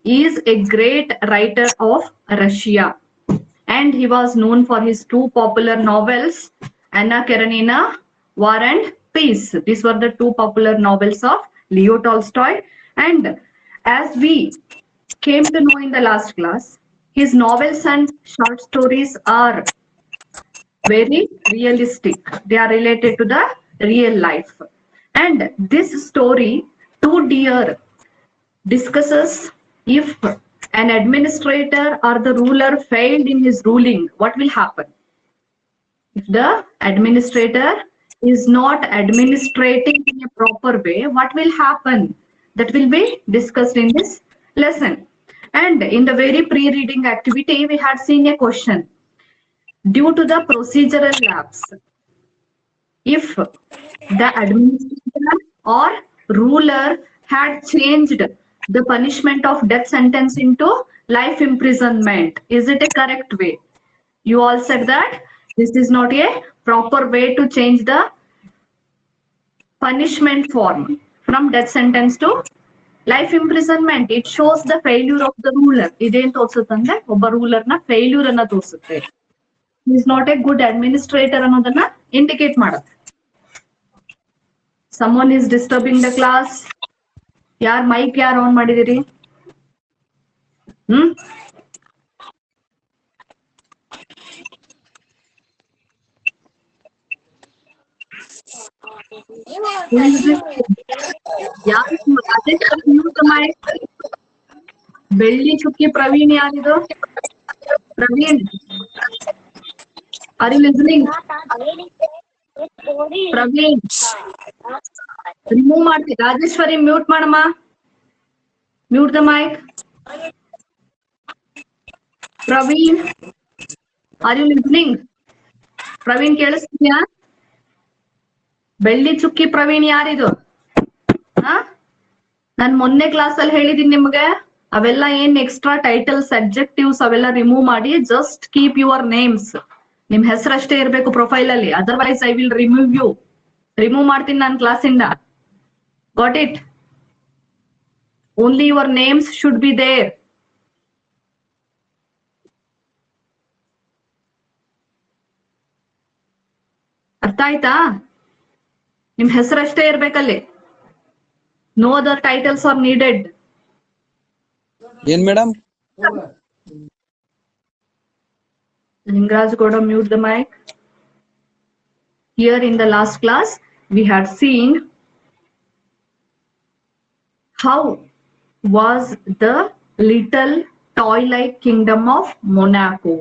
is a great writer of Russia, and he was known for his two popular novels, Anna Karenina, War and Peace. These were the two popular novels of Leo Tolstoy. And as we came to know in the last class, his novels and short stories are very realistic. They are related to the real life. And this story, Two Deer, discusses if an administrator or the ruler failed in his ruling, what will happen? If the administrator is not administrating in a proper way, what will happen? That will be discussed in this lesson. And in the very pre-reading activity, we had seen a question. Due to the procedural lapse, if the administrator or ruler had changed the punishment of death sentence into life imprisonment, is it a correct way? You all said that this is not a proper way to change the punishment form from death sentence to life imprisonment. It shows the failure of the ruler. ಇದೇನ್ ತೋರಿಸುತ್ತಂದ್ರೆ ಒಬ್ಬ ruler ನ failure ಅನ್ನ ತೋರಿಸುತ್ತೆ. He is not a good administrator ಅನ್ನೋದನ್ನ indicate ಮಾಡುತ್ತೆ. Someone is disturbing the class. ಯಾರ್ mic ಯಾರು on ಮಾಡಿದಿರಿ? ಬೆಳ್ಳಿ ಚುಕ್ಕಿ ಪ್ರವೀಣ್ ಯಾರಿದು? Praveen, are you listening? Praveen remove ಮಾಡ್ತೀವಿ. ರಾಜೇಶ್ವರಿ ಮ್ಯೂಟ್ ಮಾಡಮ್ಮ. Mute the mic. Praveen, are you listening? Praveen ಕೇಳಿಸ್ತೀಯಾ? ಬೆಳ್ಳಿ ಚುಕ್ಕಿ ಪ್ರವೀಣ್ ಯಾರಿದು? ನಾನ್ ಮೊನ್ನೆ ಕ್ಲಾಸ್ ಅಲ್ಲಿ ಹೇಳಿದೀನಿ ನಿಮ್ಗೆ, ಅವೆಲ್ಲ ಏನ್ ಎಕ್ಸ್ಟ್ರಾ ಟೈಟಲ್ಸ್ ಅಬ್ಜೆಕ್ಟಿವ್ಸ್ ಅವೆಲ್ಲ ರಿಮೂವ್ ಮಾಡಿ ಜಸ್ಟ್ ಕೀಪ್ ಯುವರ್ ನೇಮ್ಸ್. ನಿಮ್ ಹೆಸರಷ್ಟೇ ಇರ್ಬೇಕು ಪ್ರೊಫೈಲ್ ಅಲ್ಲಿ, otherwise I will remove you. Remove ಮಾಡ್ತೀನಿ ನಾನು ಕ್ಲಾಸ್ ಇಂದ. Got it? Only your names should be there. ಅರ್ಥ ಆಯ್ತಾ? ನಿಮ್ ಹೆಸರಷ್ಟೇ ಇರ್ಬೇಕಲ್ಲಿ. No other titles are needed. ಏನ್ madam? Lingaraj Gowda, mute the mic. Here in the last class, we had seen how was the little toy-like kingdom of Monaco.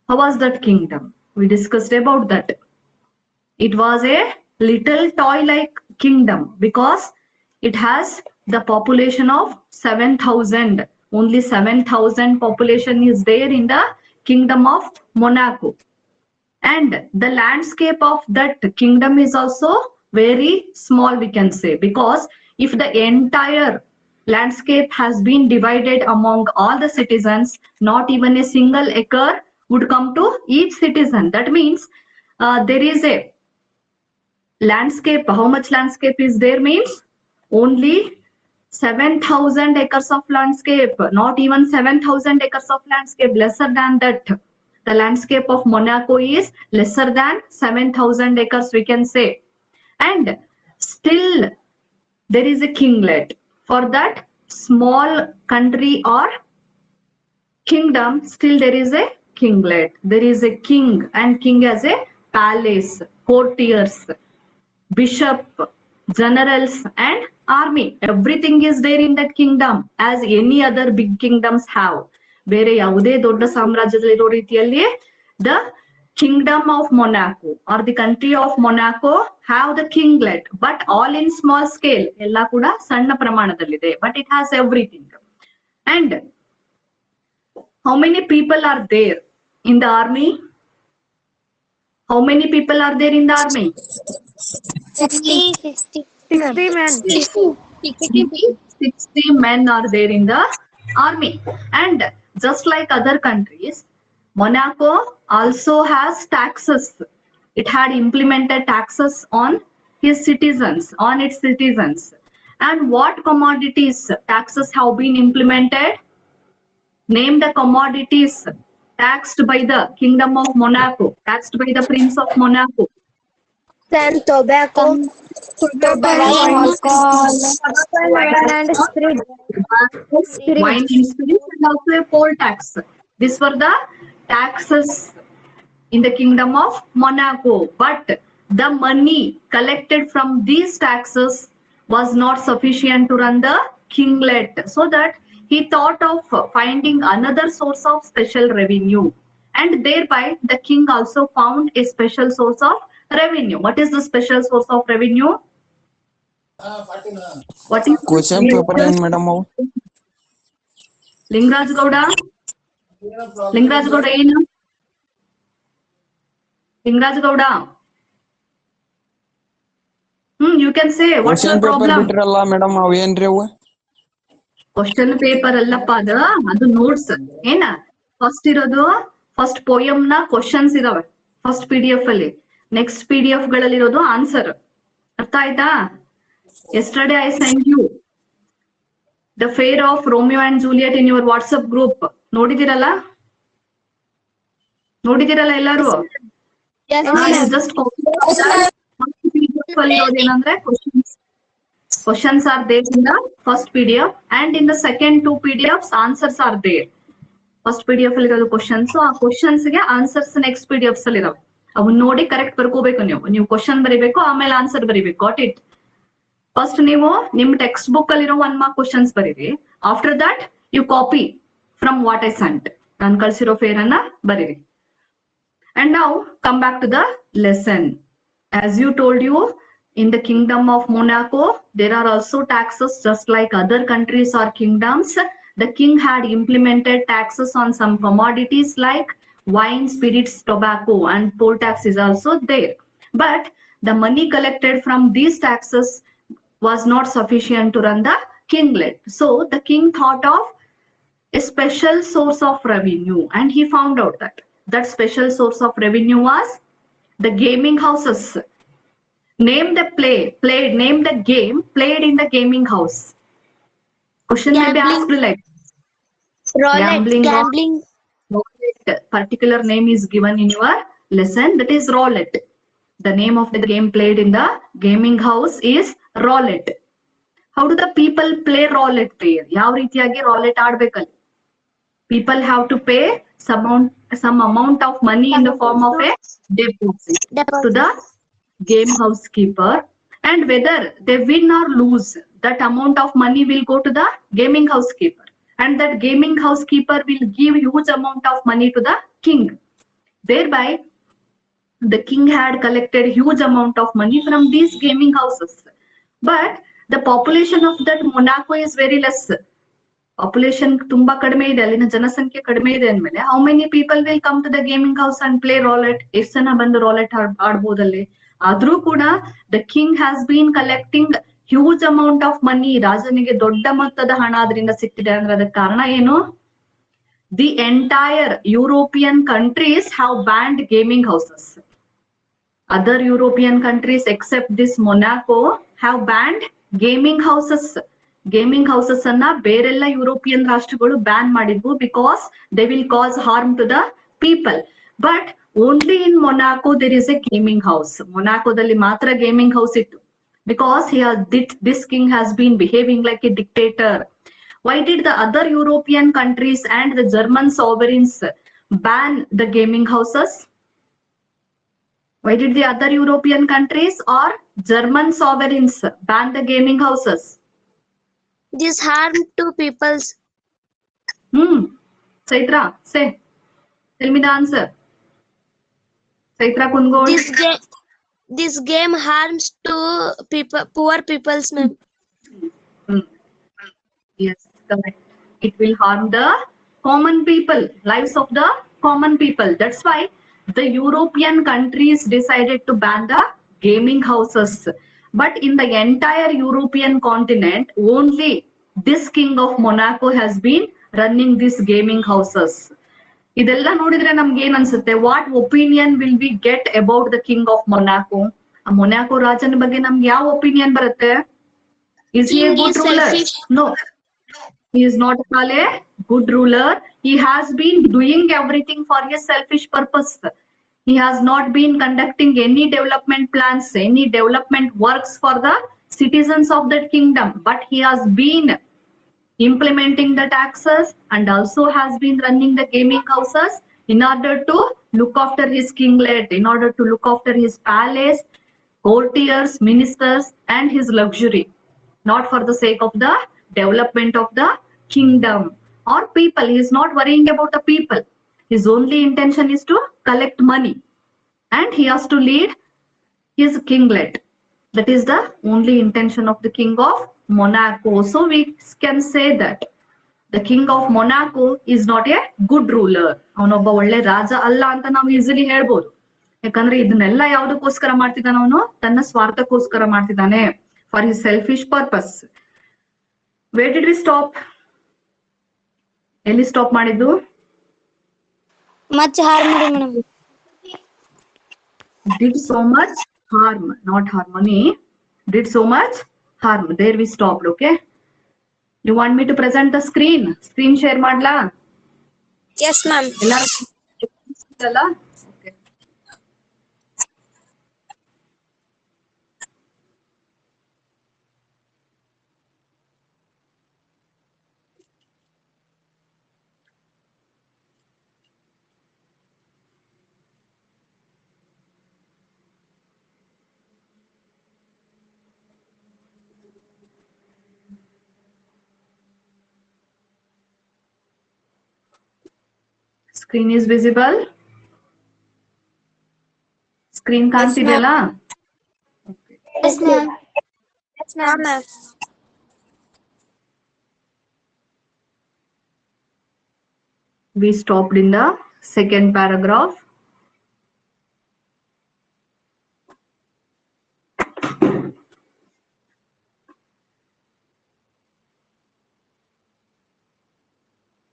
How was that kingdom? We discussed about that. It was a little toy-like kingdom because it has the population of 7,000. Only 7,000 population is there in the kingdom of Monaco. And the landscape of that kingdom is also very small, we can say, because if the entire landscape has been divided among all the citizens, not even a single acre would come to each citizen. That means there is a landscape. How much landscape is there means only 7,000 acres of landscape, not even 7,000 acres of landscape, lesser than that. The landscape of Monaco is lesser than 7,000 acres, we can say. And still there is a kinglet. For that small country or kingdom, still there is a kinglet. There is a king, and king has a palace, courtiers, bishop, generals, and army. Everything is there in that kingdom, as any other big kingdoms have. ಬೇರೆ ಯಾವುದೇ ದೊಡ್ಡ ಸಾಮ್ರಾಜ್ಯದಲ್ಲಿರೋ ರೀತಿಯಲ್ಲಿ the kingdom of Monaco or the country of Monaco have the kinglet, but all in small scale. ಎಲ್ಲ ಕೂಡ ಸಣ್ಣ ಪ್ರಮಾಣದಲ್ಲಿದೆ, but it has everything. And how many people are there in the army? How many people are there in the army? 60 men. 60 men are there in the army. And just like other countries, Monaco also has taxes. It had implemented taxes on its citizens. And what commodities taxes have been implemented? Name the commodities taxed by the Kingdom of Monaco, taxed by the Prince of Monaco. Then tobacco, wine, alcohol, and spirit. Wine and spirits, and also a poll tax. These were the taxes in the Kingdom of Monaco. But the money collected from these taxes was not sufficient to run the kinglet, so that he thought of finding another source of special revenue. And thereby the king also found a special source of revenue. What is the special source of revenue? What is question paper ಏನ್ madam ಅವು? ಲಿಂಗರಾಜ್ ಗೌಡ ಏನು? Lingaraj Gowda, you can say what's your question paper problem? ಬಿಟ್ರಲ್ಲ madam ಅವ್ ಏನ್ರಿ ಅವು? Question paper ಅಲ್ಲಪ್ಪ, ಅದು notes ಏನ. ಫಸ್ಟ್ ಇರೋದು ಫಸ್ಟ್ ಪೋಯಮ್ ನ ಕ್ವಶನ್ಸ್ ಇದಾವೆ ಫಸ್ಟ್ PDF ಅಲ್ಲಿ. ನೆಕ್ಸ್ಟ್ PDF ಗಳಲ್ಲಿ ಇರೋದು ಆನ್ಸರ್. ಅರ್ಥ ಆಯ್ತಾ? Yesterday I sent you the fate of Romeo and Juliet in your WhatsApp group. ನೋಡಿದಿರಲ್ಲ ಎಲ್ಲರೂ? ಜಸ್ಟ್ ಏನಂದ್ರೆ questions are there in the first PDF, and in the second 2 PDFs answers are there. First PDF ಅಲ್ಲಿ ಇರೋದು questions, ಆ questions ಗೆ answers next PDFs ಅಲ್ಲಿ ಇದಾವೆ. ಅವನ್ನ ನೋಡಿ ಕರೆಕ್ಟ್ ಬರ್ಕೋಬೇಕು. ನೀವು ಕ್ವಶನ್ ಬರಿಬೇಕು, ಆಮೇಲೆ ಆನ್ಸರ್ ಬರಿಬೇಕು. Got it? ಫಸ್ಟ್ ನೀವು ನಿಮ್ ಟೆಕ್ಸ್ಟ್ ಬುಕ್ ಅಲ್ಲಿರೋ 1 ಮಾರ್ಕ್ ಕ್ವಶನ್ಸ್ ಬರೀರಿ. After that you copy from what I sent. ನಾನು ಕಳ್ಸಿರೋ ಫೇರ್ ಅನ್ನ ಬರೀರಿ. And now come back to the lesson. As you told you, in the Kingdom of Monaco, there are also taxes just like other countries or kingdoms. The king had implemented taxes on some commodities like wine, spirits, tobacco, and poll tax is also there. But the money collected from these taxes was not sufficient to run the kinglet. So the king thought of a special source of revenue, and he found out that special source of revenue was the gaming houses. Name the game played in the gaming house. Question may be asked like Gambling. roulette. Particular name is given in your lesson, that is roulette. The name of the game played in the gaming house is roulette. How do the people play roulette there? ಯಾವ ರೀತಿಯಾಗಿ roulette ಆಡ್ಬೇಕಲ್ಲಿ? People have to pay some amount of money in the form of a deposit to the game house keeper, and whether they win or lose, that amount of money will go to the gaming house keeper, and that gaming house keeper will give huge amount of money to the king. Thereby the king had collected huge amount of money from these gaming houses, but the population of that Monaco is very less. Population ತುಂಬಾ ಕಡಿಮೆ ಇದೆ, ಅಲ್ಲಿನ ಜನಸಂಖ್ಯೆ ಕಡಿಮೆ ಇದೆ ಅಂದ್ಮೇಲೆ how many people will come to the gaming house and play roulette? ಎಷ್ಟು ಜನ ಬಂದು ರಾಲೆಟ್ ಆಡ್ಬೋದಲ್ಲಿ? ಆದ್ರೂ ಕೂಡ the king has been collecting huge amount of money. ರಾಜನಿಗೆ ದೊಡ್ಡ ಮೊತ್ತದ ಹಣ ಅದರಿಂದ ಸಿಕ್ತಿದೆ ಅಂದ್ರೆ ಅದಕ್ಕೆ ಕಾರಣ ಏನು? The entire European countries have banned gaming houses. Other European countries except this Monaco have banned gaming houses. Gaming houses ಅನ್ನ ಬೇರೆಲ್ಲ ಯುರೋಪಿಯನ್ ರಾಷ್ಟ್ರಗಳು ಬ್ಯಾನ್ ಮಾಡಿದ್ವು, because they will cause harm to the people. But only in Monaco there is a gaming house. ಮೊನಾಕೋದಲ್ಲಿ ಮಾತ್ರ gaming house ಇತ್ತು, because this king has been behaving like a dictator. Why did the other European countries and the German sovereigns ban the gaming houses? Why did the other European countries or German sovereigns ban the gaming houses? This harm to peoples. Saitra, say. Tell me the answer. Saitra Kundgol. This game harms to people, poor peoples, ma'am. Yes, correct. It will harm the common people, lives of the common people. That's why the European countries decided to ban the gaming houses. But in the entire European continent, only this king of Monaco has been running these gaming houses. ಇದೆಲ್ಲ ನೋಡಿದ್ರೆ ನಮ್ಗೆ ಏನ್ ಅನ್ಸುತ್ತೆ? What opinion will we get about the king of Monaco? ಆ Monaco ರಾಜನ ಬಗ್ಗೆ ನಮ್ಗೆ ಯಾವ ಒಪಿನಿಯನ್ ಬರುತ್ತೆ? Is he a King good is ruler? selfish. No. He is not at all a good ruler. He has been doing everything for his selfish purpose. He has not been conducting any development plans, any development works for the citizens of that kingdom, but he has been implementing the taxes and also has been running the gaming houses in order to look after his kinglet, in order to look after his palace, courtiers, ministers, and his luxury, not for the sake of the development of the kingdom or people. He is not worrying about the people. His only intention is to collect money and he has to lead his kinglet. That is the only intention of the king of Monaco. So we can say that the king of Monaco is not a good ruler. ಅವನೊಬ್ಬ ಒಳ್ಳೆ ರಾಜ ಅಲ್ಲ ಅಂತ ನಾವು easily ಹೇಳ್ಬೋದು. ಯಾಕಂದ್ರೆ ಇದನ್ನೆಲ್ಲ ಯಾವ್ದಕ್ಕೋಸ್ಕರ ಮಾಡ್ತಿದ್ದಾನೆ, ಅವನು ತನ್ನ ಸ್ವಾರ್ಥಕ್ಕೋಸ್ಕರ ಮಾಡ್ತಿದ್ದಾನೆ, for his selfish purpose. Where did we stop? ಎಲ್ಲಿ ಸ್ಟಾಪ್ ಮಾಡಿದ್ದು? Much harmony, madam. Did so much harm, not harmony. Did so much harm. There we stopped. Okay. You want me to present the screen? Screen share ಮಾಡ್ಲಾ? Yes, ma'am. ಎಲ್ಲರೂ okay. Screen is visible. Screen ಕಾಣ್ತಿದೆಯಲ್ಲ? Okay. Yes, ma'am. Yes, ma'am. We stopped in the second paragraph.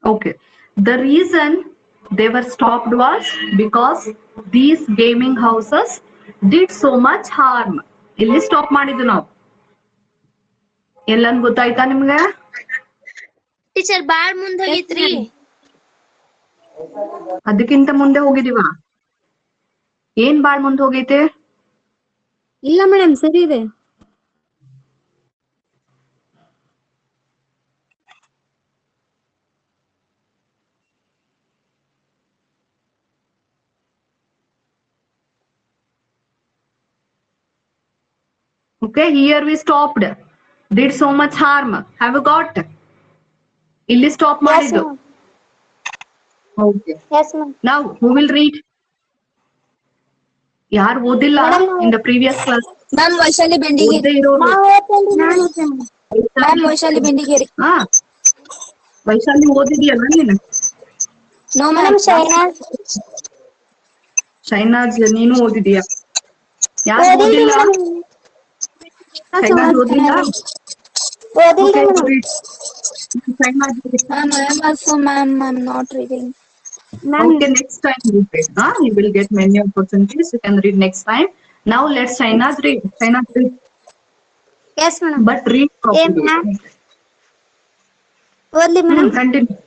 Okay. The reason they were stopped was because these gaming houses did so much harm. ಇಲ್ಲಿ stop ಮಾಡಿದ್ದು ನಾವು. ಎಲ್ಲನ್ ಗೊತ್ತಾಯ್ತಾ ನಿಮ್ಗೆ? Teacher ಬಾಳ್ ಮುಂದ್ ಹೋಗಿತ್ರಿ. ಅದಕ್ಕಿಂತ ಮುಂದೆ ಹೋಗಿದೀವ? ಏನ್ ಬಾಳ್ ಮುಂದೆ ಹೋಗೈತೆ? ಇಲ್ಲ ಮೇಡಮ್, ಸರಿ ಇದೆ. Okay, here we stopped. Did so much harm. Have you got? ಇಲ್ಲಿ ಸ್ಟಾಪ್ ಮಾಡಿದ್ದು. Okay. Yes, ma'am. Now, who will read? ಯಾರು ಓದಿಲ್ಲ in the previous class? Ma'am Vaishali Bendige. ಓದ್ದೇ ಇರೋರು. ಮ್ಯಾಮ್ ವೈಶಾಲಿ ಬೆಂಡಿಗೇರಿ. ಹಾ, ವೈಶಾಲಿ ಓದಿದ್ಯಲ್ಲ ನೀನು? ನೋ ಮೇಡಮ್, ಶೈನಾಜ್ ನೀನು ಓದಿದೀಯಾ? ಯಾರು ಓದಿಲ್ಲ? ಶೈನಾಜ್ ಓದಿಲ್ಲ? Okay, read. ಶೈನಾಜ್ read. Ma'am also ma'am I am not reading. Okay, next time you read. You will get many opportunities. You can read next time. Now let's Shainaz read. Shainaz read. Yes, madam. But read properly. Only, madam. Continue.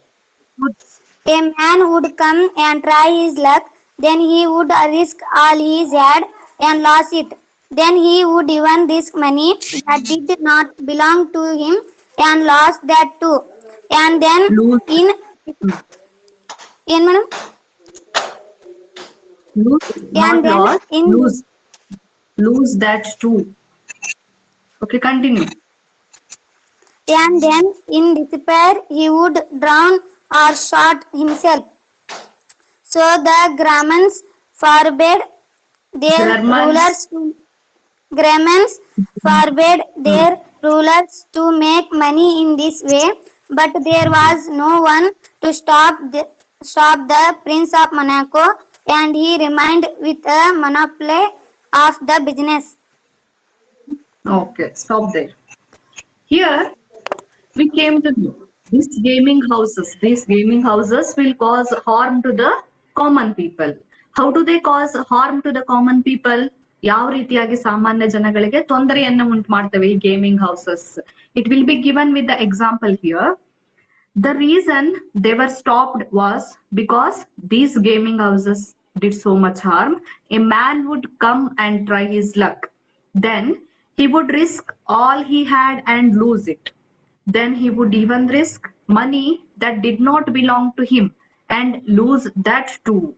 A man would come and try his luck. Then he would risk all he had and lose it. Then he would even risk money that did not belong to him and lost that too. And then Lose. in madam. Lose, And not then lost. in- Lose that too. Okay, continue. And then in despair he would drown or shot himself. So the Gramans forbade their Germans. rulers to Gramans forbade their rulers to make money in this way, but there was no one to stop the Prince of Monaco, and he remained with a monopoly of the business. Okay, stop there. Here we came to know these gaming houses will cause harm to the common people. How do they cause harm to the common people? ಯಾವ ರೀತಿಯಾಗಿ ಸಾಮಾನ್ಯ ಜನಗಳಿಗೆ ತೊಂದರೆಯನ್ನು ಉಂಟು ಮಾಡ್ತವೆ ಈ gaming houses. It will be given with the example here. The reason they were stopped was because these gaming houses did so much harm. A man would come and try his luck. Then he would risk all he had and lose it. Then he would even risk money that did not belong to him and lose that too.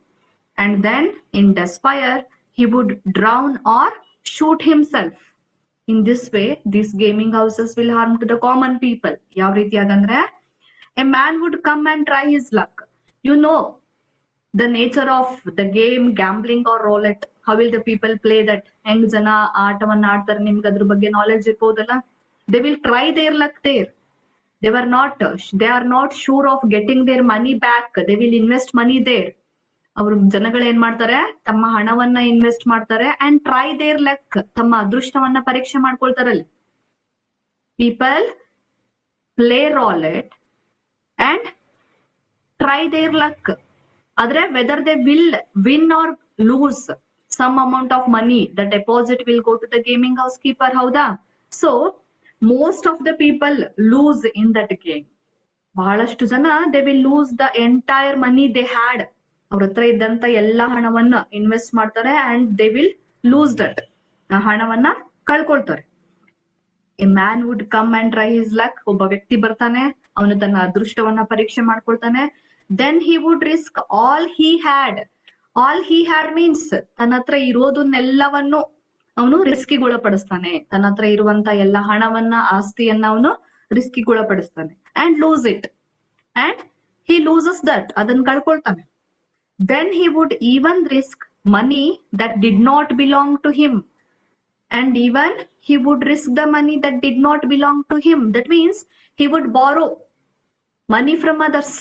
And then in despair, he would drown or shoot himself. In this way, these gaming houses will harm to the common people. ಯಾವ ರೀತಿಯಾಗಂದ್ರೆ a man would come and try his luck. You know the nature of the game, gambling or roulette. How will the people play that? ಹೆಂಗ್ ಜನ ಆಟವನ್ನ ಆಡ್ತಾರೆ, ನಿಮ್ಗೆ ಅದ್ರ ಬಗ್ಗೆ knowledge ಇರ್ಬೋದಲ್ಲ. They will try their luck there. They are not sure of getting their money back. They will invest money there. ಅವ್ರು ಜನಗಳು ಏನ್ ಮಾಡ್ತಾರೆ, ತಮ್ಮ ಹಣವನ್ನ ಇನ್ವೆಸ್ಟ್ ಮಾಡ್ತಾರೆ and try their luck. ತಮ್ಮ ಅದೃಷ್ಟವನ್ನ ಪರೀಕ್ಷೆ ಮಾಡ್ಕೊಳ್ತಾರಲ್ಲಿ. People play roulette and try their luck. Adre whether they will win or lose some amount of money, the deposit will go to the gaming house keeper. Hauda? So most of the people lose in that game. ಬಹಳಷ್ಟು ಜನ they will lose the entire money they had. ಅವ್ರ ಹತ್ರ ಇದ್ದಂತ ಎಲ್ಲಾ ಹಣವನ್ನ invest ಮಾಡ್ತಾರೆ and they will lose that. ಆ ಹಣವನ್ನ ಕಳ್ಕೊಳ್ತಾರೆ. A man would come and try his luck. ಒಬ್ಬ ವ್ಯಕ್ತಿ ಬರ್ತಾನೆ, ಅವನು ತನ್ನ ಅದೃಷ್ಟವನ್ನ ಪರೀಕ್ಷೆ ಮಾಡ್ಕೊಳ್ತಾನೆ. Then he would risk all he had. All he had means ತನ್ನ ಹತ್ರ ಇರೋದನ್ನೆಲ್ಲವನ್ನು ಅವನು ರಿಸ್ಕಿಗೊಳಪಡಿಸ್ತಾನೆ. ತನ್ನ ಹತ್ರ ಇರುವಂತ ಎಲ್ಲ ಹಣವನ್ನ, ಆಸ್ತಿಯನ್ನ ಅವನು ರಿಸ್ಕಿಗೊಳಪಡಿಸ್ತಾನೆ and lose it. And he loses that. ಅದನ್ನ ಕಳ್ಕೊಳ್ತಾನೆ. Then he would even risk money that did not belong to him. And even he would risk the money that did not belong to him. That means he would borrow money from others.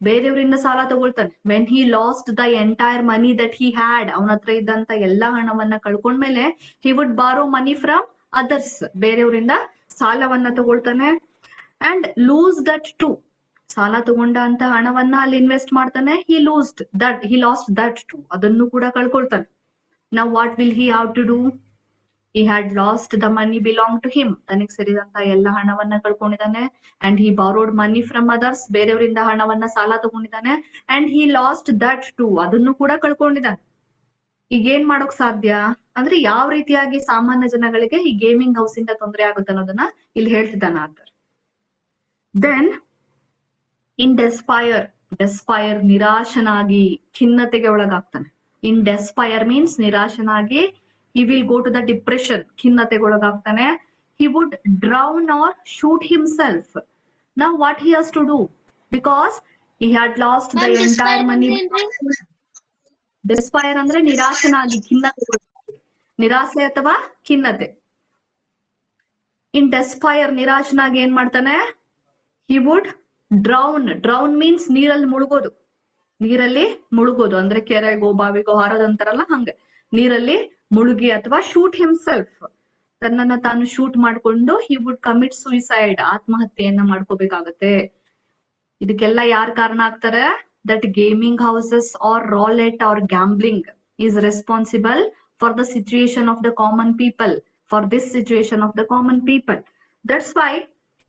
ಬೇರೆಯವರಿಂದ ಸಾಲ ತಗೊಳ್ತಾನೆ. When he lost the entire money that he had, ಅವನ ಹತ್ರ ಇದ್ದಂತ ಎಲ್ಲಾ ಹಣವನ್ನ ಕಳ್ಕೊಂಡ್ಮೇಲೆ he would borrow money from others. ಬೇರೆಯವರಿಂದ ಸಾಲವನ್ನ ತಗೊಳ್ತಾನೆ and lose that too. ಸಾಲ ತಗೊಂಡ ಅಂತ ಹಣವನ್ನ ಅಲ್ಲಿ ಇನ್ವೆಸ್ಟ್ ಮಾಡ್ತಾನೆ. He lost that too. ಅದನ್ನು ಕೂಡ ಕಳ್ಕೊಳ್ತಾನೆ. Now what will he have to do? He had lost the money belong to him. ತನಗೆ ಸೇರಿದಂತ ಎಲ್ಲ ಹಣವನ್ನ ಕಳ್ಕೊಂಡಿದ್ದಾನೆ. And he borrowed money from others. ಬೇರೆಯವರಿಂದ ಹಣವನ್ನ ಸಾಲ ತಗೊಂಡಿದ್ದಾನೆ. And he lost that too. ಅದನ್ನು ಕೂಡ ಕಳ್ಕೊಂಡಿದ್ದಾನೆ. ಈಗ ಏನ್ ಮಾಡೋಕ್ ಸಾಧ್ಯ ಅಂದ್ರೆ, ಯಾವ ರೀತಿಯಾಗಿ ಸಾಮಾನ್ಯ ಜನಗಳಿಗೆ ಈ ಗೇಮಿಂಗ್ ಹೌಸ್ ಇಂದ ತೊಂದರೆ ಆಗುತ್ತೆ ಅನ್ನೋದನ್ನ ಇಲ್ಲಿ ಹೇಳ್ತಿದ್ದಾನೆ ಆತರ್. Then in despair ನಿರಾಶನಾಗಿ ಖಿನ್ನತೆಗೆ ಒಳಗಾಗ್ತಾನೆ. In despair means ನಿರಾಶನಾಗಿ he will go to the depression. ಖಿನ್ನತೆಗೊಳಗಾಗ್ತಾನೆ. He would drown or shoot himself. Now what he has to do? Because he had lost the entire money. Despair ಅಂದ್ರೆ ನಿರಾಶನಾಗಿ, ಖಿನ್ನತೆ, ನಿರಾಸೆ ಅಥವಾ ಖಿನ್ನತೆ. In despair ನಿರಾಶನಾಗಿ ಏನ್ ಮಾಡ್ತಾನೆ? He would drown means ನೀರಲ್ಲಿ ಮುಳುಗೋದು. ನೀರಲ್ಲಿ ಮುಳುಗೋದು ಅಂದ್ರೆ ಕೆರೆಗೋ ಬಾವಿಗೋ ಹಾರೋದಂತಾರಲ್ಲ, ಹಂಗೆ ನೀರಲ್ಲಿ ಮುಳುಗಿ ಅಥವಾ ಶೂಟ್ ಹಿಮ್ಸೆಲ್ಫ್, ತನ್ನನ್ನ ತಾನು ಶೂಟ್ ಮಾಡ್ಕೊಂಡು he would commit suicide, ಆತ್ಮಹತ್ಯೆಯನ್ನ ಮಾಡ್ಕೋಬೇಕಾಗತ್ತೆ. ಇದಕ್ಕೆಲ್ಲ ಯಾರ್ ಕಾರಣ ಆಗ್ತಾರೆ? That gaming houses or roulette or gambling is responsible for the situation of the common people, for this situation of the common people. That's why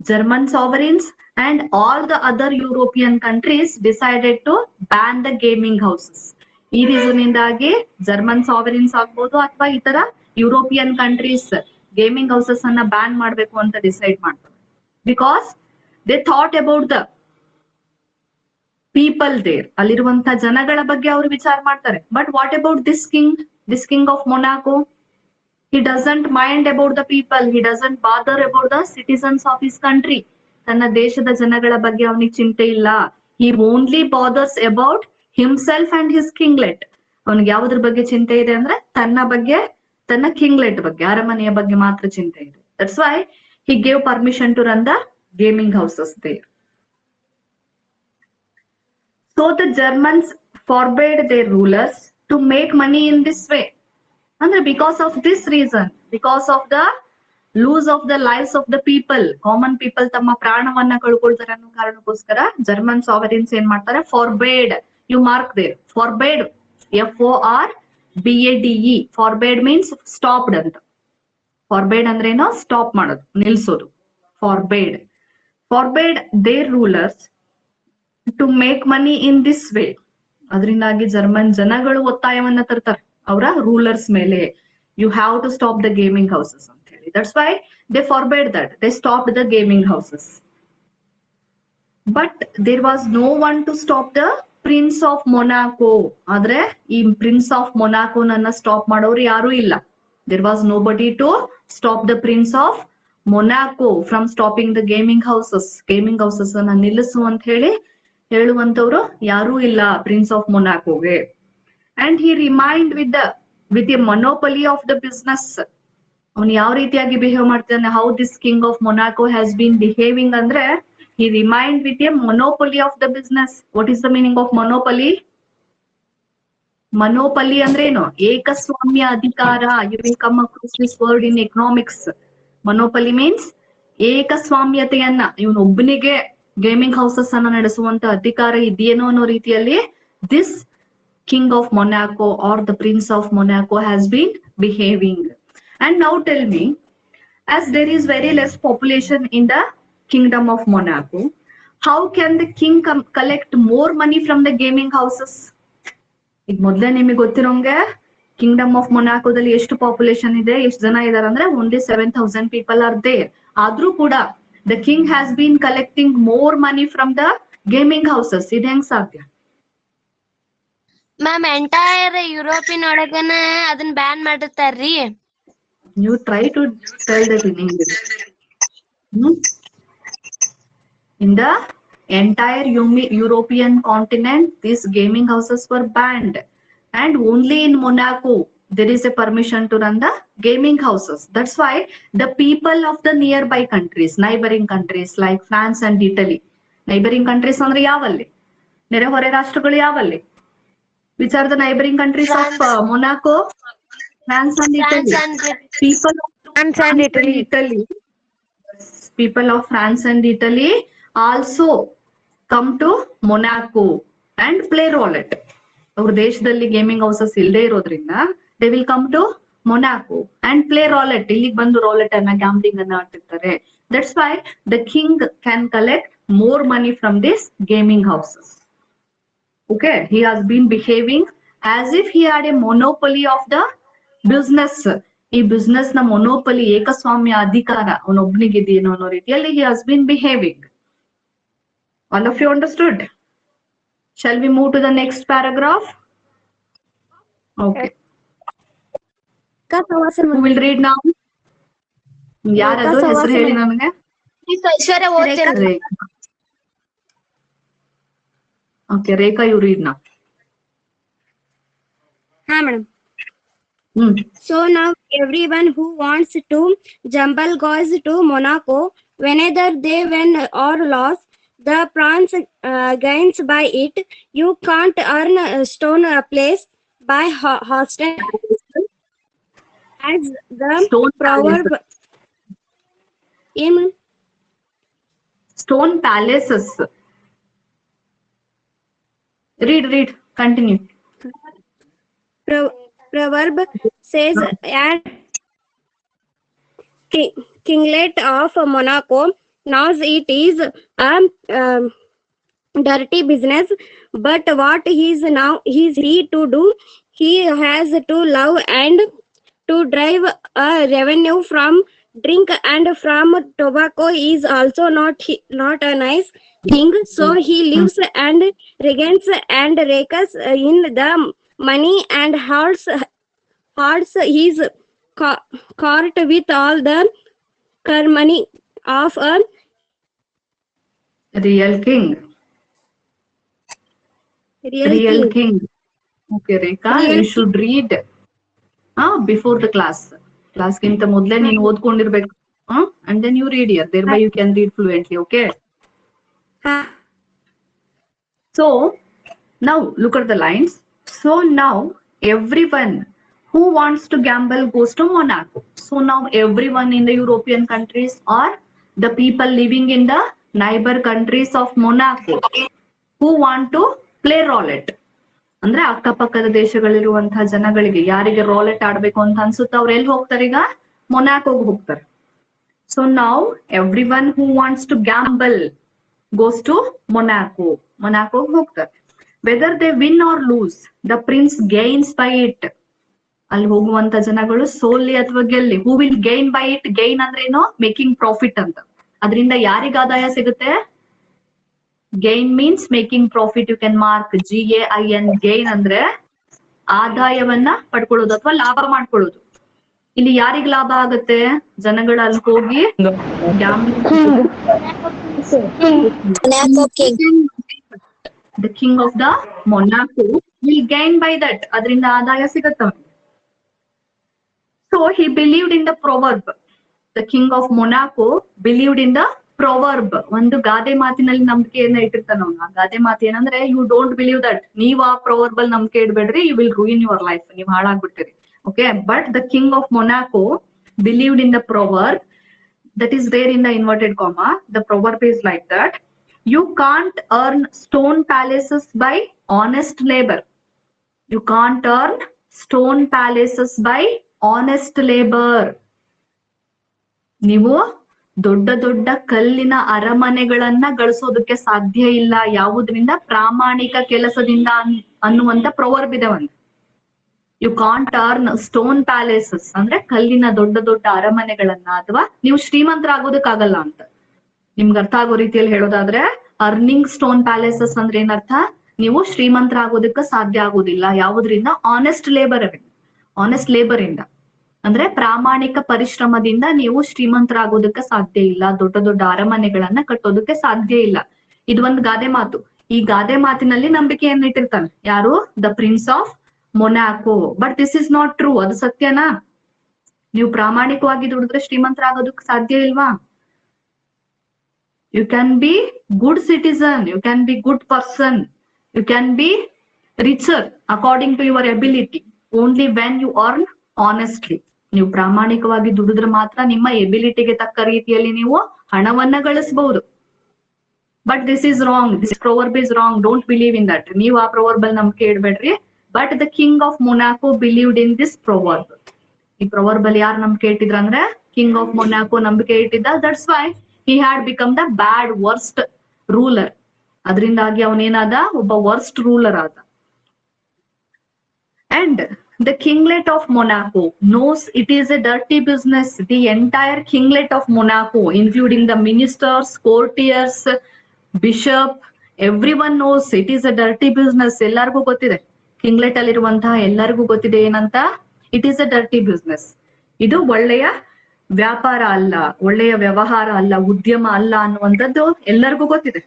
German sovereigns and all the other European countries decided to ban the gaming houses. ಈ reason ಇಂದಾಗಿ German sovereigns ಆಗ್ಬೋದು ಅಥವಾ ಇತರ European countries gaming houses ಅನ್ನ ban ಮಾಡ್ಬೇಕು ಅಂತ decide ಮಾಡ್ತಾರೆ. Because they thought about the people there, ಅಲ್ಲಿರುವಂತ ಜನಗಳ ಬಗ್ಗೆ ಅವರು ವಿಚಾರ ಮಾಡ್ತಾರೆ. But what about this king of Monaco? He doesn't mind about the people. He doesn't bother about the citizens of his country. ತನ್ನ ದೇಶದ ಜನಗಳ ಬಗ್ಗೆ ಅವನಿಗೆ ಚಿಂತೆ ಇಲ್ಲ. He only bothers about himself and his kinglet. ಅವನಿಗೆ ಯಾವುದ್ರ ಬಗ್ಗೆ ಚಿಂತೆ ಇದೆ ಅಂದ್ರೆ ತನ್ನ ಬಗ್ಗೆ, ತನ್ನ ಕಿಂಗ್ಲೆಟ್ ಬಗ್ಗೆ, ಅರಮನೆಯ ಬಗ್ಗೆ ಮಾತ್ರ ಚಿಂತೆ ಇದೆ. That's why he gave permission to run the gaming houses there. So the Germans forbade their rulers to make money in this way. ಅಂದ್ರೆ because of this reason, because of the lose of the lives of the people, common people ತಮ್ಮ ಪ್ರಾಣವನ್ನ ಕಳ್ಕೊಳ್ತಾರೆ ಅನ್ನೋ ಕಾರಣಕ್ಕೋಸ್ಕರ German sovereigns ಏನ್ ಮಾಡ್ತಾರೆ? Forbade, you mark there, forbade, FORBAID BADE. Forbade means stopped ಅಂತ. Forbade ಅಂದ್ರೇನು? ಸ್ಟಾಪ್ ಮಾಡೋದು, ನಿಲ್ಸೋದು. Forbade. Forbade their rulers to make money in this way. ಅದರಿಂದಾಗಿ ಜರ್ಮನ್ ಜನಗಳು ಒತ್ತಾಯವನ್ನ ತರ್ತಾರೆ ಅವರ ರೂಲರ್ಸ್ ಮೇಲೆ. You have to stop the gaming houses ಅಂತ ಹೇಳಿ. That's why they forbade that. They stopped the gaming houses. But there was no one to stop the Prince of Monaco. ಆದ್ರೆ ಈ Prince of Monaco ನನ್ನ stop ಮಾಡೋರು ಯಾರು ಇಲ್ಲ. There was nobody to stop the Prince of Monaco from stopping the gaming houses. Gaming houses ಅನ್ನ ನಿಲ್ಲಿಸು ಅಂತ ಹೇಳಿ ಹೇಳುವಂತವ್ರು ಯಾರೂ ಇಲ್ಲ Prince of Monacoಗೆ. And he remained with a monopoly of the business. ಅವನು ಯಾವ ರೀತಿಯಾಗಿ ಬಿಹೇವ್ ಮಾಡ್ತಾನೆ, how this king of Monaco has been behaving ಅಂದ್ರೆ, he remained with a monopoly of the business. What is the meaning of monopoly? Monopoly ಅಂದ್ರೆ ಏನು? ಏಕಸ್ವಾಮ್ಯ ಅಧಿಕಾರ. You will come across this word in economics. Monopoly means ಏಕಸ್ವಾಮ್ಯತೆಯನ್ನ, ಇವನೊಬ್ಬನಿಗೆ gaming houses ಅನ್ನ ನಡೆಸುವಂತ ಅಧಿಕಾರ ಇದೆಯೇನೋ ಅನ್ನೋ ರೀತಿಯಲ್ಲಿ this king of Monaco or the Prince of Monaco has been behaving. And now tell me, as there is very less population in the kingdom of Monaco, how can the king collect more money from the gaming houses? ಈಗ ಮೊದಲೇ ನಿಮಗೆ ಗೊತ್ತಿರೋಂಗೆ Kingdom of ಮೊನಾಕೋದಲ್ಲಿ ಎಷ್ಟು population ಇದೆ, ಎಷ್ಟು ಜನ ಇದಾರೆ ಅಂದ್ರೆ only 7,000 people are there. ಆದ್ರೂ ಕೂಡ the king has been collecting more money from the gaming houses. ಇದು ಹೆಂಗ್ ಸಾಧ್ಯ? ಮ್ಯಾಮ್ ಎಂಟೈರ್ ಯುರೋಪಿನ್ ಒಳಗನ ಅದನ್ನ ban ಮಾಡಿರ್ತಾರ್ರಿ. You try to tell that in English. In the entire European continent, these gaming houses were banned, and only in Monaco there is a permission to run the gaming houses. That's why the people of the nearby countries, neighboring countries like France and Italy, neighboring countries ಅಂದ್ರೆ ಯಾವಲ್ಲಿ? ನೆರೆಹೊರೆ ರಾಷ್ಟ್ರಗಳು ಯಾವಲ್ಲಿ? Which are the neighboring countries of Monaco? France and Italy. People of France and Italy. People of France and Italy also come to Monaco and play roulette. ಅವ್ರ ದೇಶದಲ್ಲಿ gaming houses ಇಲ್ಲದೆ ಇರೋದ್ರಿಂದ they will come to Monaco and play roulette. ಇಲ್ಲಿಗೆ ಬಂದು roulette ಅನ್ನ, gambling ಅನ್ನ ಆಡ್ತಿರ್ತಾರೆ. That's why the king can collect more money from these gaming houses. Okay, he has been behaving as if he had a monopoly of the business. ಈ business ನ ಮೊನೋಪಲಿ, ಏಕಸ್ವಾಮ್ಯ ಅಧಿಕಾರ ಅವನೊಬ್ಬನಿಗಿದೆಯೇನೋ ಅನ್ನೋ ರೀತಿಯಲ್ಲಿ he has been behaving. All of you understood? Shall we move to the next paragraph? Okay. Who will read now? ಯಾರದು ಹೆಸರು ಹೇಳಿ ನನಗೆ. ಐಶ್ವರ್ಯ ಓದ್ತೀರಾ? Okay, Rekha, you read now. Ha, madam. So now everyone who wants to jumble goes to Monaco. Whenever they win or lose, the prince gains by it. You can't earn a stone place by hosting. As the Stone proverb. Amen. Stone palaces. Read, continue. Proverb says, and kinglet of Monaco knows it is a dirty business, but what he's he to do? He has to love and to drive a revenue from drink and from tobacco is also not a nice thing. So he lives and regains and rakes in the money and holds his cart with all the money of a Real king. Real king. Okay, Rekha, you should read before the class. Class ಗಿಂತ ಮೊದಲೇ ನೀನು ಓದ್ಕೊಂಡಿರ್ಬೇಕು. And then you read here. Thereby you can read fluently. Okay. So now look at the lines. So now everyone who wants to gamble goes to Monaco. So now everyone in the European countries or the people living in the neighbor countries of Monaco who want to play roulette. ಅಂದ್ರೆ ಅಕ್ಕಪಕ್ಕದ ದೇಶಗಳಿರುವಂತಹ ಜನಗಳಿಗೆ ಯಾರಿಗೆ ರೋಲೆಟ್ ಆಡ್ಬೇಕು ಅಂತ ಅನ್ಸುತ್ತೆ ಅವ್ರು ಎಲ್ಲಿ ಹೋಗ್ತಾರೆ ಈಗ ಮೊನಾಕೋಗೆ ಹೋಗ್ತಾರೆ. ಸೊ ನಾವು every one who wants to gamble goes to ಮೊನಾಕೋಗೆ ಹೋಗ್ತಾರೆ. Whether they win or lose the prince gains by it. ಅಲ್ಲಿ ಹೋಗುವಂತ ಜನಗಳು ಸೋಲ್ಲಿ ಅಥವಾ ಗೆಲ್ಲಿ. Who will gain by it. Gain ಅಂದ್ರೆ ಏನು? ಮೇಕಿಂಗ್ ಪ್ರಾಫಿಟ್ ಅಂತ. ಅದರಿಂದ ಯಾರಿಗ ಆದಾಯ ಸಿಗುತ್ತೆ? Gain means making profit. You can mark GAIN. Gain ಅಂದ್ರೆ ಆದಾಯವನ್ನ ಪಡ್ಕೊಳ್ಳೋದು ಅಥವಾ ಲಾಭ ಮಾಡ್ಕೊಳ್ಳೋದು. ಇಲ್ಲಿ ಯಾರಿಗ್ ಲಾಭ ಆಗುತ್ತೆ? ಜನಗಳು ಅಲ್ಲಿ ಹೋಗಿ the king of the Monaco will gain by that. ಅದರಿಂದ ಆದಾಯ ಸಿಗತ್ತ. So he believed in the proverb. The king of Monaco believed in the proverb. ಒಂದು ಗಾದೆ ಮಾತಿನಲ್ಲಿ ನಂಬಿಕೆಯನ್ನ ಇಟ್ಟಿರ್ತಾನ ಅವ್ನು. ಆ ಗಾದೆ ಮಾತು ಏನಂದ್ರೆ, ಯು ಡೋಂಟ್ ಬಿಲೀವ್ ದಟ್. ನೀವ್ ಆ ಪ್ರೊವರ್ಬ್ ಅಲ್ಲಿ ನಂಬಿಕೆ ಇಡ್ಬೇಡ್ರಿ, you will ruin your life. ನೀವ್ ಹಾಳಾಗ್ಬಿಡ್ತೀರಿ. Okay, but the king of Monaco believed in the proverb. That is there in the inverted comma. The proverb is like that. You can't earn stone palaces by honest labor. You can't earn stone palaces by honest labor. ನೀವು ದೊಡ್ಡ ದೊಡ್ಡ ಕಲ್ಲಿನ ಅರಮನೆಗಳನ್ನ ಗಳಿಸೋದಕ್ಕೆ ಸಾಧ್ಯ ಇಲ್ಲ. ಯಾವುದರಿಂದ? ಪ್ರಾಮಾಣಿಕ ಕೆಲಸದಿಂದ ಅನ್ನುವಂತ ಪ್ರೊವರ್ಬ್ ಇದೆ ಒಂದು. You can't earn stone palaces ಅಂದ್ರೆ ಕಲ್ಲಿನ ದೊಡ್ಡ ದೊಡ್ಡ ಅರಮನೆಗಳನ್ನ, ಅಥವಾ ನೀವು ಶ್ರೀಮಂತರಾಗೋದಕ್ಕಾಗಲ್ಲ ಅಂತ. ನಿಮ್ಗೆ ಅರ್ಥ ಆಗೋ ರೀತಿಯಲ್ಲಿ ಹೇಳೋದಾದ್ರೆ, ಅರ್ನಿಂಗ್ ಸ್ಟೋನ್ ಪ್ಯಾಲೇಸಸ್ ಅಂದ್ರೆ ಏನರ್ಥ? ನೀವು ಶ್ರೀಮಂತರಾಗೋದಕ್ಕೆ ಸಾಧ್ಯ ಆಗೋದಿಲ್ಲ. ಯಾವುದ್ರಿಂದ? ಆನೆಸ್ಟ್ ಲೇಬರ್ ಇಂದ. ಅಂದ್ರೆ ಪ್ರಾಮಾಣಿಕ ಪರಿಶ್ರಮದಿಂದ ನೀವು ಶ್ರೀಮಂತರಾಗೋದಕ್ಕೆ ಸಾಧ್ಯ ಇಲ್ಲ. ದೊಡ್ಡ ದೊಡ್ಡ ಅರಮನೆಗಳನ್ನ ಕಟ್ಟೋದಕ್ಕೆ ಸಾಧ್ಯ ಇಲ್ಲ. ಇದು ಒಂದು ಗಾದೆ ಮಾತು. ಈ ಗಾದೆ ಮಾತಿನಲ್ಲಿ ನಂಬಿಕೆಯನ್ನು ಇಟ್ಟಿರ್ತಾನೆ ಯಾರು? The prince of Monaco. But this is not true. ಅದು ಸತ್ಯನಾ? ನೀವು ಪ್ರಾಮಾಣಿಕವಾಗಿ ದುಡಿದ್ರೆ ಶ್ರೀಮಂತರಾಗೋದಕ್ಕೆ ಸಾಧ್ಯ ಇಲ್ವಾ? You can be good citizen, you can be good person, you can be richer according to your ability only when you earn honestly. ನೀವು ಪ್ರಾಮಾಣಿಕವಾಗಿ ದುಡಿದ್ರೆ ಮಾತ್ರ ನಿಮ್ಮ ಎಬಿಲಿಟಿಗೆ ತಕ್ಕ ರೀತಿಯಲ್ಲಿ ನೀವು ಹಣವನ್ನ ಗಳಿಸಬಹುದು. But this is wrong. This proverb is wrong. Don't believe in that. ನೀವು ಆ ಪ್ರೊವರ್ಬ್ ಅಲ್ಲಿ ನಂಬಿಕೆ ಇಡ್ಬೇಡ್ರಿ. But the king of Monaco believed in this proverb. ಈ ಪ್ರೊವರ್ಬ್ ಅಲ್ಲಿ ಯಾರು ನಂಬಿಕೆ ಇಟ್ಟಿದ್ರ ಅಂದ್ರೆ ಕಿಂಗ್ ಆಫ್ ಮೊನಾಕೋ ನಂಬಿಕೆ ಇಟ್ಟಿದ್ದ. That's why he had become the bad worst ruler. ಅದರಿಂದಾಗಿ ಅವನೇನಾದ? ಒಬ್ಬ ವರ್ಸ್ಟ್ ರೂಲರ್ ಆದ. And the kinglet of Monaco knows it is a dirty business. The entire kinglet of Monaco, including the ministers, courtiers, bishop, everyone knows it is a dirty business. ಎಲ್ಲರಿಗೂ ಗೊತ್ತಿದೆ. ಕಿಂಗ್ಲೆಟ್ ಅಲ್ಲಿರುವಂತಹ ಎಲ್ಲರಿಗೂ ಗೊತ್ತಿದೆ ಏನಂತ? It is a dirty business. ಇದು ಒಳ್ಳೆಯ ವ್ಯಾಪಾರ ಅಲ್ಲ, ಒಳ್ಳೆಯ ವ್ಯವಹಾರ ಅಲ್ಲ, ಉದ್ಯಮ ಅಲ್ಲ ಅನ್ನುವಂಥದ್ದು ಎಲ್ಲರಿಗೂ ಗೊತ್ತಿದೆ.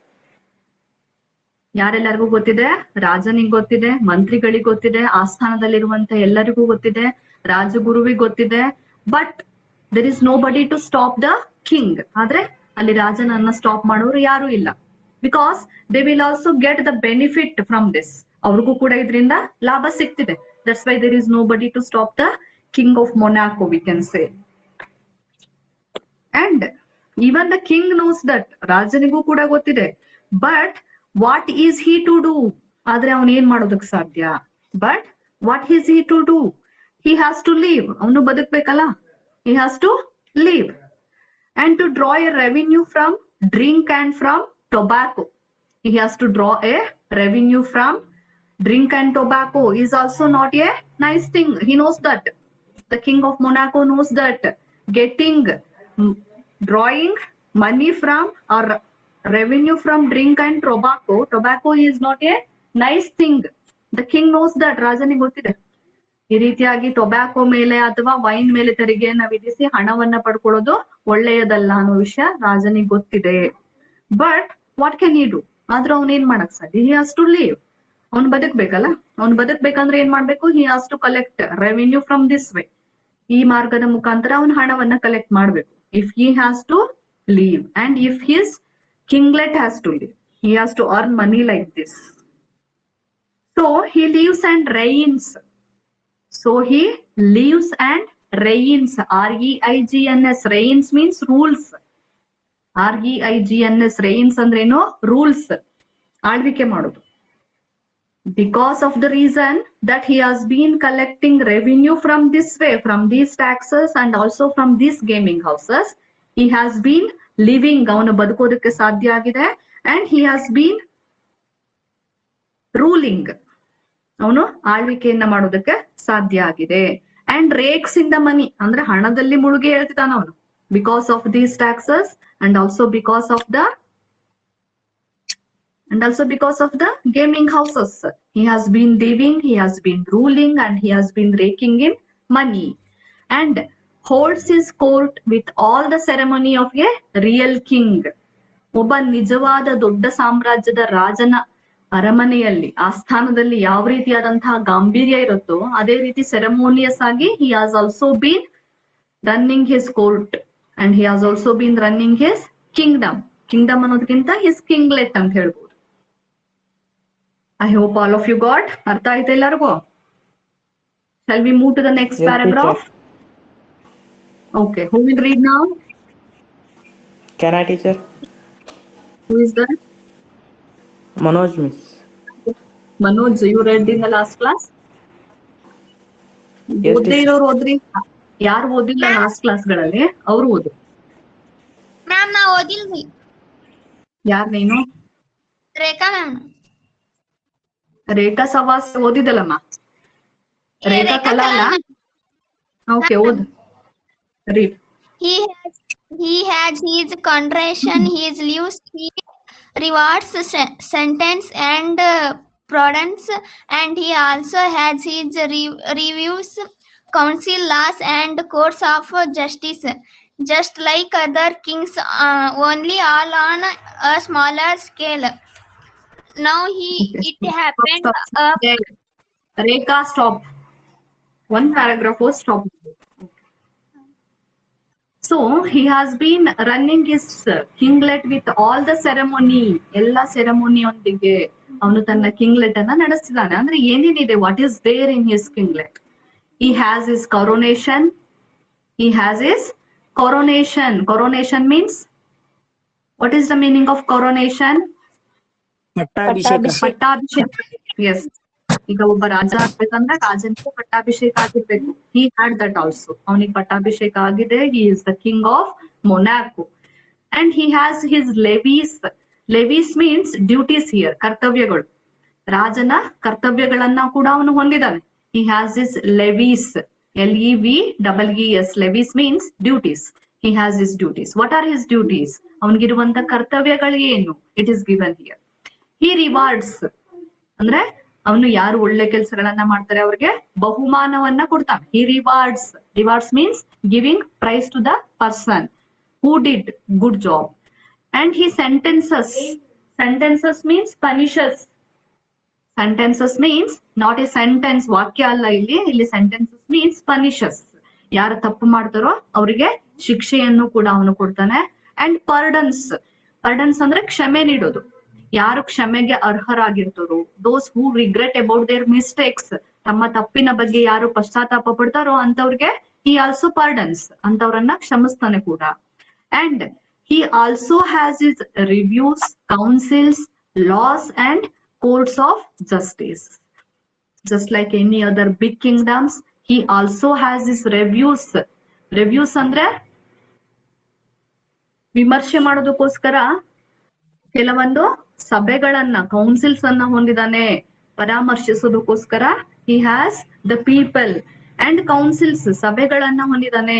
ಯಾರೆಲ್ಲರಿಗೂ ಗೊತ್ತಿದೆ? ರಾಜನಿಗೆ ಗೊತ್ತಿದೆ, ಮಂತ್ರಿಗಳಿಗೆ ಗೊತ್ತಿದೆ, ಆಸ್ಥಾನದಲ್ಲಿರುವಂತ ಎಲ್ಲರಿಗೂ ಗೊತ್ತಿದೆ, ರಾಜಗುರುವಿಗೆ ಗೊತ್ತಿದೆ. But there is nobody to stop the king. ಆದ್ರೆ ಅಲ್ಲಿ ರಾಜನನ್ನ ಸ್ಟಾಪ್ ಮಾಡೋರು ಯಾರು ಇಲ್ಲ. Because they will also get the benefit from this. ಅವ್ರಿಗೂ ಕೂಡ ಇದರಿಂದ ಲಾಭ ಸಿಗ್ತಿದೆ. That's why there is nobody to stop the king of Monaco, we can say. And even the king knows that. ರಾಜನಿಗೂ ಕೂಡ ಗೊತ್ತಿದೆ. But what is he to do? ಆದ್ರೆ ಅವನ್ ಏನ್ ಮಾಡೋದಕ್ಕೆ ಸಾಧ್ಯ? But what is he to do? He has to live. ಅವನು ಬದುಕ್ಬೇಕಲ್ಲ. He has to live and to draw a revenue from drink and from tobacco. He has to draw a revenue from drink and tobacco is also not a nice thing. He knows that. The king of Monaco knows that drawing money from or revenue from drink and tobacco is not a nice thing. The king knows that. ರಾಜನಿಗೆ ಗೊತ್ತಿದೆ ಈ ರೀತಿಯಾಗಿ tobacco ಮೇಲೆ ಅಥವಾ wine ಮೇಲೆ ತೆರಿಗೆಯನ್ನ ವಿಧಿಸಿ ಹಣವನ್ನ ಪಡ್ಕೊಳ್ಳೋದು ಒಳ್ಳೆಯದಲ್ಲ ಅನ್ನೋ ವಿಷಯ ರಾಜನಿಗೆ ಗೊತ್ತಿದೆ. But what can he do? ಆದ್ರೆ ಅವ್ನ ಏನ್ ಮಾಡಕ್ ಸಾಧ್ಯ? He has to live. ಅವ್ನು ಬದುಕ್ಬೇಕಲ್ಲ. ಅವ್ನು ಬದುಕ್ಬೇಕಂದ್ರೆ ಏನ್ ಮಾಡ್ಬೇಕು? He has to collect revenue from this way. ಈ ಮಾರ್ಗದ ಮುಖಾಂತರ ಅವನು ಹಣವನ್ನ ಕಲೆಕ್ಟ್ ಮಾಡ್ಬೇಕು. If he has to leave and if his kinglet has to leave, he has to earn money like this. So he lives and reigns. So he lives and reigns. REIGNS. Reigns means rules. REIGNS. Reigns ಅಂದ್ರೇನು? Rules. ಆಳ್ವಿಕೆ ಮಾಡೋದು. Because of the reason that he has been collecting revenue from this way, from these taxes and also from these gaming houses, he has been living, ಅವನು ಬದುಕೋದಕ್ಕೆ ಸಾಧ್ಯ ಆಗಿದೆ, and he has been ruling, ಅವನು ಆಳ್ವಿಕೆಯನ್ನ ಮಾಡೋದಕ್ಕೆ ಸಾಧ್ಯ ಆಗಿದೆ. And rakes in the money, ಅಂದ್ರೆ ಹಣದಲ್ಲಿ ಮುಳುಗಿ ಹೇಳ್ತಿದ್ದಾನ ಅವನು, because of these taxes and also because of the gaming houses. He has been living, he has been ruling, and he has been raking in money, and holds his court with all the ceremony of a real king. ಒಬ್ಬ ನಿಜವಾದ ದೊಡ್ಡ ಸಾಮ್ರಾಜ್ಯದ ರಾಜನ ಅರಮನೆಯಲ್ಲಿ, ಆಸ್ಥಾನದಲ್ಲಿ ಯಾವ ರೀತಿಯಾದಂತಹ ಗಾಂಭೀರ್ಯ ಇರುತ್ತೋ ಅದೇ ರೀತಿ ಸೆರೆಮೋನಿಯಸ್ ಆಗಿ he has also been running his court and he has also been running his kingdom. Kingdom ಅನ್ನೋದಕ್ಕಿಂತ his kinglet ಅಂತ ಹೇಳ್ಬೋದು. I hope all of you got. ಅರ್ಥ ಆಯ್ತಾ ಎಲ್ಲರಿಗೂ? Shall we move to the next paragraph? Okay, who will read now? Can I, teacher? Who is that? Manoj, miss. Manoj, you read in the last class? Yes, ಓದ್ದೇ ಇರೋರು ಓದ್ರಿ, ಯಾರು ಓದಿಲ್ಲ last ಕ್ಲಾಸ್ಗಳಲ್ಲಿ ಅವ್ರು ಓದು. Ma'am ನಾ ಓದಿಲ್ರಿ. ಯಾರ್ ನೀನು? ರೇಖಾ ಮ್ಯಾಮ್. ರೇಖಾ ಸವಾಸ್ ಓದಿದಲ್ಲಮ್ಮ? ರೇಖಾ Kalal? Okay, ಓದ್. Read. He had his condition, his lives, he rewards, sentence and prudence, and he also has his reviews, council, laws, and courts of justice, just like other kings, only all on a smaller scale. Now it happened. Rekha, stop. One paragraph was stop. So he has been running his kinglet with all the ceremony. ಎಲ್ಲ ಸೆರೆಮೋನಿ ಒಂದಿಗೆ ಅವನು ತನ್ನ ಕಿಂಗ್ಲೆಟ್ ಅನ್ನ ನಡೆಸ್ತಿದ್ದಾನೆ. ಅಂದ್ರೆ ಏನೇನಿದೆ, what is there in his kinglet? He has his coronation. He has his coronation. Coronation means, what is the meaning of coronation? ಪಟ್ಟಾಭಿಷೇಕ. Yes. ಈಗ ಒಬ್ಬ ರಾಜ ಆಗ್ಬೇಕಂದ್ರೆ ರಾಜನಿಗೆ ಪಟ್ಟಾಭಿಷೇಕ ಆಗಿರ್ಬೇಕು. He had that also. ಅವನಿಗೆ ಪಟ್ಟಾಭಿಷೇಕ ಆಗಿದೆ. He is the king of Monaco. And he has his levies. Levies means duties here. ಕರ್ತವ್ಯಗಳು. ರಾಜನ ಕರ್ತವ್ಯಗಳನ್ನ ಕೂಡ ಅವನು ಹೊಂದಿದ್ದಾನೆ. He has his levies. Leves. Levies means duties. He has his duties. What are his duties? ಅವನಿಗಿರುವಂತ ಕರ್ತವ್ಯಗಳು ಏನು? It is given here. He rewards. ಅಂದ್ರೆ ಅವನು ಯಾರು ಒಳ್ಳೆ ಕೆಲಸಗಳನ್ನ ಮಾಡ್ತಾರೆ ಅವ್ರಿಗೆ ಬಹುಮಾನವನ್ನ ಕೊಡ್ತಾನೆ. He rewards. Rewards means giving prize to the person who did good job. And he sentences. Sentences means punishes. Sentences means not a sentence, ವಾಕ್ಯ ಅಲ್ಲ ಇಲ್ಲಿ. ಇಲ್ಲಿ sentences means punishes. ಯಾರು ತಪ್ಪು ಮಾಡ್ತಾರೋ ಅವರಿಗೆ ಶಿಕ್ಷೆಯನ್ನು ಕೂಡ ಅವನು ಕೊಡ್ತಾನೆ. And pardons. Pardons ಅಂದ್ರೆ ಕ್ಷಮೆ ನೀಡೋದು. ಯಾರು ಕ್ಷಮೆಗೆ ಅರ್ಹರಾಗಿರ್ತಾರೋ, those who regret about their mistakes, ತಮ್ಮ ತಪ್ಪಿನ ಬಗ್ಗೆ ಯಾರು ಪಶ್ಚಾತ್ತಾಪ ಪಡ್ತಾರೋ ಅಂತವ್ರಿಗೆ he also pardons, ಅಂತವ್ರನ್ನ ಕ್ಷಮಿಸ್ತಾನೆ ಕೂಡ. And he also has his reviews, councils, laws and courts of justice. Just like any other big kingdoms, he also has his reviews. Reviews ಅಂದ್ರೆ ವಿಮರ್ಶೆ ಮಾಡೋದಕ್ಕೋಸ್ಕರ ಕೆಲವೊಂದು ಸಭೆಗಳನ್ನ, ಕೌನ್ಸಿಲ್ಸ್ ಅನ್ನ ಹೊಂದಿದ್ದಾನೆ. ಪರಾಮರ್ಶಿಸೋದಕ್ಕೋಸ್ಕರ he has the people and councils, ಸಭೆಗಳನ್ನ ಹೊಂದಿದ್ದಾನೆ.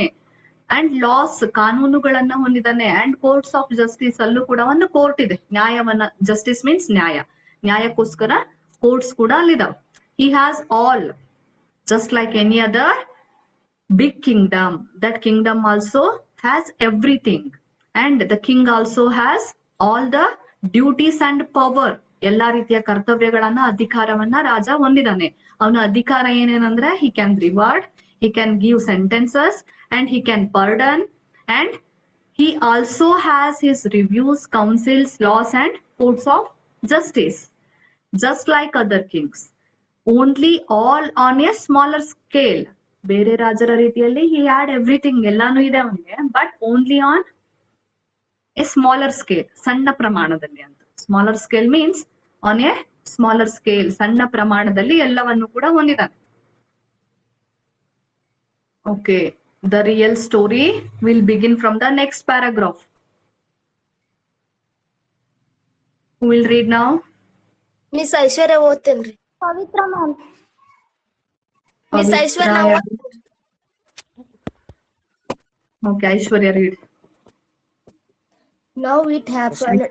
And loss, ಕಾನೂನುಗಳನ್ನ ಹೊಂದಿದ್ದಾನೆ. And courts of justice, ಅಲ್ಲೂ ಕೂಡ ಒಂದು ಕೋರ್ಟ್ ಇದೆ, ನ್ಯಾಯವನ್ನ. ಜಸ್ಟಿಸ್ ಮೀನ್ಸ್ ನ್ಯಾಯ. ನ್ಯಾಯಕ್ಕೋಸ್ಕರ ಕೋರ್ಟ್ಸ್ ಕೂಡ ಅಲ್ಲಿದಾವೆ. He has all, just like any other big kingdom. That kingdom also has everything. And the king also has all the duties and power. ಎಲ್ಲಾ ರೀತಿಯ ಕರ್ತವ್ಯಗಳನ್ನ, ಅಧಿಕಾರವನ್ನ ರಾಜ ಹೊಂದಿದ್ದಾನೆ. ಅವನ ಅಧಿಕಾರ ಏನೇನಂದ್ರೆ he can reward, he can give sentences, and he can pardon, and he also has his reviews, councils, laws and courts of justice, just like other kings, only all on a smaller scale. ಬೇರೆ ರಾಜರ ರೀತಿಯಲ್ಲಿ he had everything, ಎಲ್ಲಾನು ಇದೆ ಅವನಿಗೆ, but only on a smaller scale, ಸಣ್ಣ ಪ್ರಮಾಣದಲ್ಲಿ ಅಂತ. Smaller scale means on a smaller scale, ಸಣ್ಣ ಪ್ರಮಾಣದಲ್ಲಿ ಎಲ್ಲವನ್ನು ಕೂಡ ಹೊಂದಿದ್ದಾನೆ. Okay, the real story will begin from the next paragraph. Who will read now? Miss Aishwarya ಓದ್ತೇನ್ರಿ. ಪವಿತ್ರ ಮ್ಯಾಮ್. ಮಿಸ್ ಐಶ್ವರ್ಯ ನಾವು Okay, Aishwarya, read. Now it happened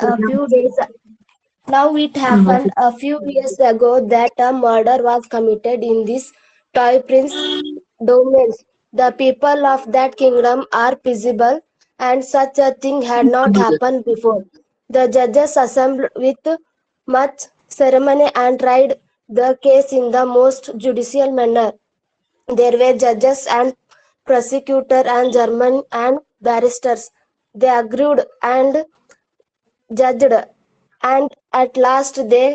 a few years ago that a murder was committed in this toy prince domains. The people of that kingdom are peaceable, and such a thing had not happened before. The judges assembled with much ceremony and tried the case in the most judicial manner. There were judges and prosecutor and German and barristers. They agreed and judged, and at last they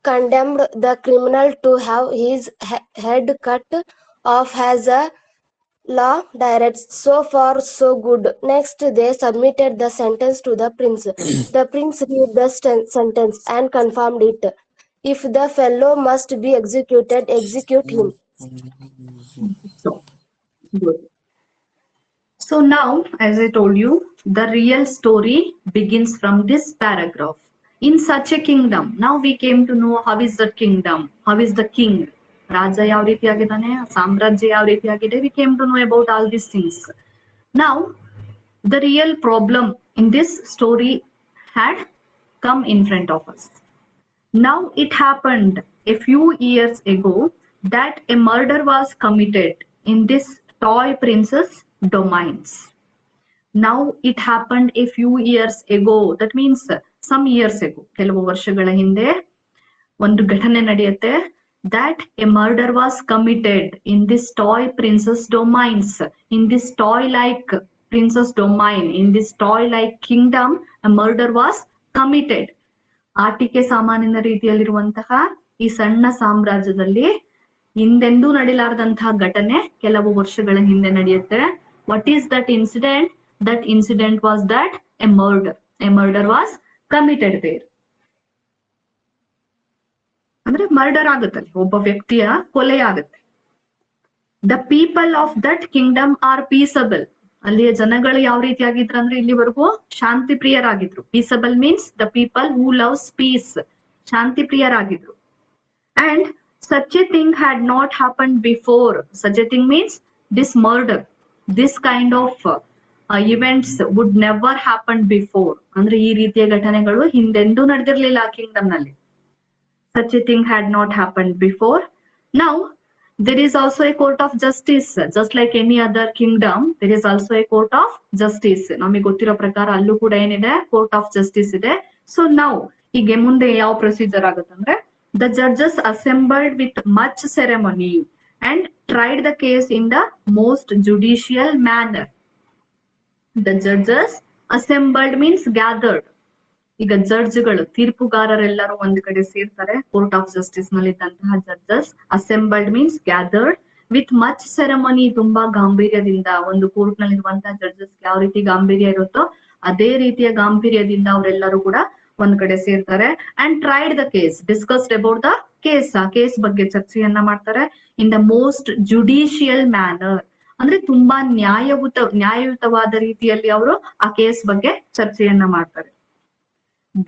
condemned the criminal to have his head cut off as a law directs. So far, so good. Next, they submitted the sentence to the prince. The prince read the sentence and confirmed it. If the fellow must be executed, execute him. So, good. So now, as I told you, the real story begins from this paragraph. In such a kingdom, now we came to know how is the kingdom, how is the king. Raja ಯಾವ ರೀತಿ ಆಗಿದ್ದಾನೆ, ಸಾಮ್ರಾಜ್ಯ ಯಾವ ರೀತಿ ಆಗಿದೆ. We came to know about all these things. Now, the real problem in this story had come in front of us. Now, it happened a few years ago that a murder was committed in this toy princess domains. Now it happened a few years ago. That means some years ago. ಕೆಲವು ವರ್ಷಗಳ ಹಿಂದೆ ಒಂದು ಘಟನೆ ನಡೆಯುತ್ತೆ. That a murder was committed in this toy princess domains. In this toy-like princess domain, in this toy-like kingdom, a murder was committed. ಆಟಿಕೆ ಸಾಮಾನಿನ ರೀತಿಯಲ್ಲಿರುವಂತಹ ಈ ಸಣ್ಣ ಸಾಮ್ರಾಜ್ಯದಲ್ಲಿ ಹಿಂದೆಂದೂ ನಡೀಲಾರದಂತಹ ಘಟನೆ ಕೆಲವು ವರ್ಷಗಳ ಹಿಂದೆ ನಡೆಯುತ್ತೆ. What is that incident? That incident was that a murder. A murder was committed there. ಅಂದ್ರೆ ಮರ್ಡರ್ ಆಗುತ್ತಲ್ಲಿ, ಒಬ್ಬ ವ್ಯಕ್ತಿಯ ಕೊಲೆ ಆಗುತ್ತೆ. The people of that kingdom are peaceable. ಅಲ್ಲಿಯ ಜನಗಳು ಯಾವ ರೀತಿಯಾಗಿದ್ರು ಅಂದ್ರೆ ಇಲ್ಲಿವರೆಗೂ ಶಾಂತಿ ಪ್ರಿಯರಾಗಿದ್ರು. Peaceable means the people who loves peace. Shanti ಪ್ರಿಯರಾಗಿದ್ರು. And such a thing had not happened before. Such a thing means this murder, this kind of events would never happen before. ಅಂದ್ರೆ ಈ ರೀತಿಯ ಘಟನೆಗಳು ಹಿಂದೆಂದೂ ನಡೆದಿರ್ಲಿಲ್ಲ ಆ ಕಿಂಗ್ಡಮ್ ನಲ್ಲಿ. Such a thing had not happened before. Now, there is also a court of justice. Just like any other kingdom, there is also a court of justice. ನಮಗೆ ಗೊತ್ತಿರೋ ಪ್ರಕಾರ ಅಲ್ಲೂ ಕೂಡ ಏನಿದೆ, court of justice ಇದೆ. So now, ಈಗ ಮುಂದೆ ಯಾವ procedure ಆಗುತ್ತಂದ್ರೆ, the judges assembled with much ceremony and tried the case in the most judicial manner. The judges assembled means gathered. ಈಗ ಜಡ್ಜ್ಗಳು, ತೀರ್ಪುಗಾರರೆಲ್ಲರೂ ಒಂದ್ ಕಡೆ ಸೇರ್ತಾರೆ. ಕೋರ್ಟ್ ಆಫ್ ಜಸ್ಟಿಸ್ ನಲ್ಲಿ ಇದ್ದಂತಹ judges. Assembled means gathered with much ceremony, ತುಂಬಾ ಗಾಂಭೀರ್ಯದಿಂದ. ಒಂದು court ನಲ್ಲಿ ಇರುವಂತಹ ಜಡ್ಜಸ್ ಯಾವ ರೀತಿ ಗಾಂಭೀರ್ಯ ಇರುತ್ತೋ ಅದೇ ರೀತಿಯ ಗಾಂಭೀರ್ಯದಿಂದ ಅವರೆಲ್ಲರೂ ಕೂಡ ಒಂದ್ ಕಡೆ ಸೇರ್ತಾರೆ. And tried the case, discussed about the case. ಆ ಕೇಸ್ ಬಗ್ಗೆ ಚರ್ಚೆಯನ್ನ ಮಾಡ್ತಾರೆ. In the most judicial manner, ಅಂದ್ರೆ ತುಂಬಾ ನ್ಯಾಯಯುತವಾದ ರೀತಿಯಲ್ಲಿ ಅವರು ಆ ಕೇಸ್ ಬಗ್ಗೆ ಚರ್ಚೆಯನ್ನ ಮಾಡ್ತಾರೆ.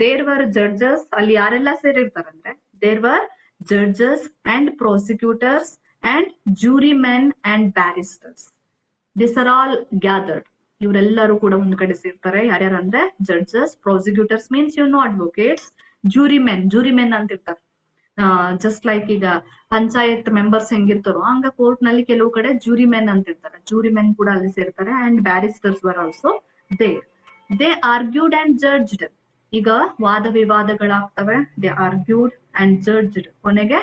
ದೇರ್ ವರ್ ಜಡ್ಜಸ್, ಅಲ್ಲಿ ಯಾರೆಲ್ಲ ಸೇರಿರ್ತಾರಂದ್ರೆ, there were judges and prosecutors and jury men and barristers. This are all gathered. ಇವರೆಲ್ಲರೂ ಕೂಡ ಒಂದ್ ಕಡೆ ಸೇರ್ತಾರೆ. ಯಾರ್ಯಾರಂದ್ರೆ judges, prosecutors means advocates, jury men ಅಂತ ಇರ್ತಾರೆ. ಜಸ್ಟ್ ಲೈಕ್ ಈಗ ಪಂಚಾಯತ್ ಮೆಂಬರ್ಸ್ ಹೆಂಗಿರ್ತಾರೋ ಹಂಗ ಕೋರ್ಟ್ ನಲ್ಲಿ ಕೆಲವು ಕಡೆ ಜೂರಿ ಮೆನ್ ಅಂತ ಇರ್ತಾರೆ. ಜೂರಿ ಮೆನ್ ಕೂಡ ಅಲ್ಲಿ ಸೇರ್ತಾರೆ. And barristers were also there. They argued and judged. ಈಗ ವಾದ ವಿವಾದಗಳಾಗ್ತವೆ. They argued and judged. ಕೊನೆಗೆ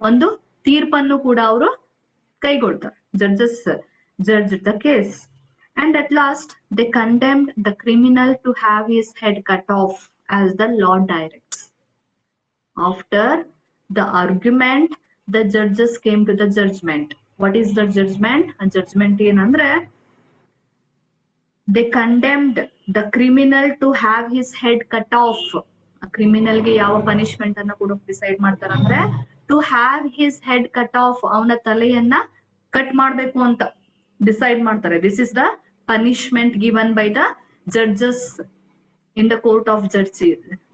ಒಂದು ತೀರ್ಪನ್ನು ಕೂಡ ಅವರು ಕೈಗೊಳ್ತಾರೆ. Judges judged the case. And at last, they condemned the criminal to have his head cut off as the law directs. After the argument, the judges came to the judgment. What is the judgment? A judgment ಏನಂದ್ರೆ, they condemned the criminal to have his head cut off ಕ್ರಿಮಿನಲ್ಗೆ ಯಾವ punishment ಅನ್ನ ಕೂಡ decide ಮಾಡ್ತಾರಂದ್ರೆ to have his head cut off, ಅವನ ತಲೆಯನ್ನ cut ಮಾಡ್ಬೇಕು ಅಂತ ಡಿಸೈಡ್ ಮಾಡ್ತಾರೆ. This is the punishment given by the judges in the court of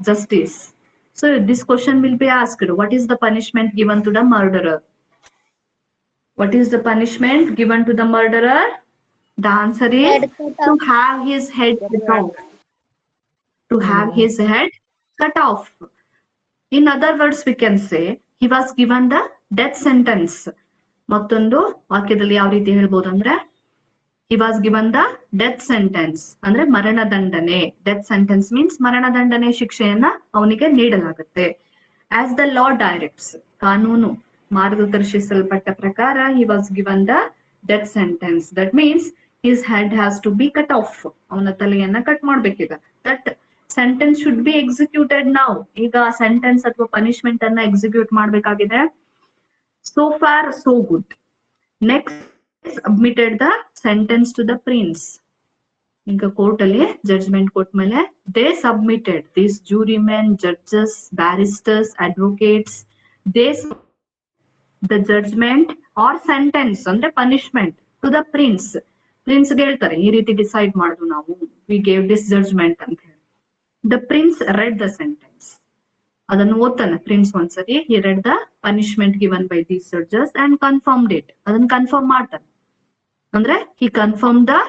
justice. So this question will be asked, what is the punishment given to the murderer? What is the punishment given to the murderer? The answer is Head cut to off. have his head cut off. To have his head cut off. In other words, we can say he was given the death sentence. ಮತ್ತೊಂದು ವಾಕ್ಯದಲ್ಲಿ ಯಾವ ರೀತಿ ಹೇಳ್ಬೋದು ಅಂದ್ರೆ he was given the death sentence ಅಂದ್ರೆ ಮರಣದಂಡನೆ. death sentence means ಮರಣದಂಡನೆ ಶಿಕ್ಷೆಯನ್ನ ಅವನಿಗೆ ನೀಡಲಾಗುತ್ತೆ. as the law directs, ಕಾನೂನು ಮಾರ್ಗದರ್ಶಿಸಲ್ಪಟ್ಟ ಪ್ರಕಾರ he was given the death sentence. that means his head has to be cut off. ಅವನ ತಲೆಯನ್ನ cut ಮಾಡ್ಬೇಕೀಗ. that sentence should be executed now. ಈಗ sentence ಅಥವಾ punishment ಅನ್ನ execute ಮಾಡ್ಬೇಕಾಗಿದೆ. so far so good. next submitted the sentence to the prince. ಈಗ court ಅಲ್ಲಿ judgment ಕೊಟ್ಮೇಲೆ they submitted, these jurymen, judges, barristers, advocates, they the judgment or sentence ಅಂದ್ರೆ punishment to the prince. Prince ಹೇಳ್ತಾರೆ ಈ ರೀತಿ decide ಮಾಡುದು ನಾವು, we gave this judgment ಅಂತ ಹೇಳಿ. the prince read the sentence. ಅದನ್ನು ಓದ್ತಾನೆ ಪ್ರಿನ್ಸ್ ಒಂದ್ಸರಿ. he read the punishment given by these judges and confirmed it. ಅದನ್ನ ಕನ್ಫರ್ಮ್ ಮಾಡ್ತಾನೆ ಅಂದ್ರೆ he confirmed the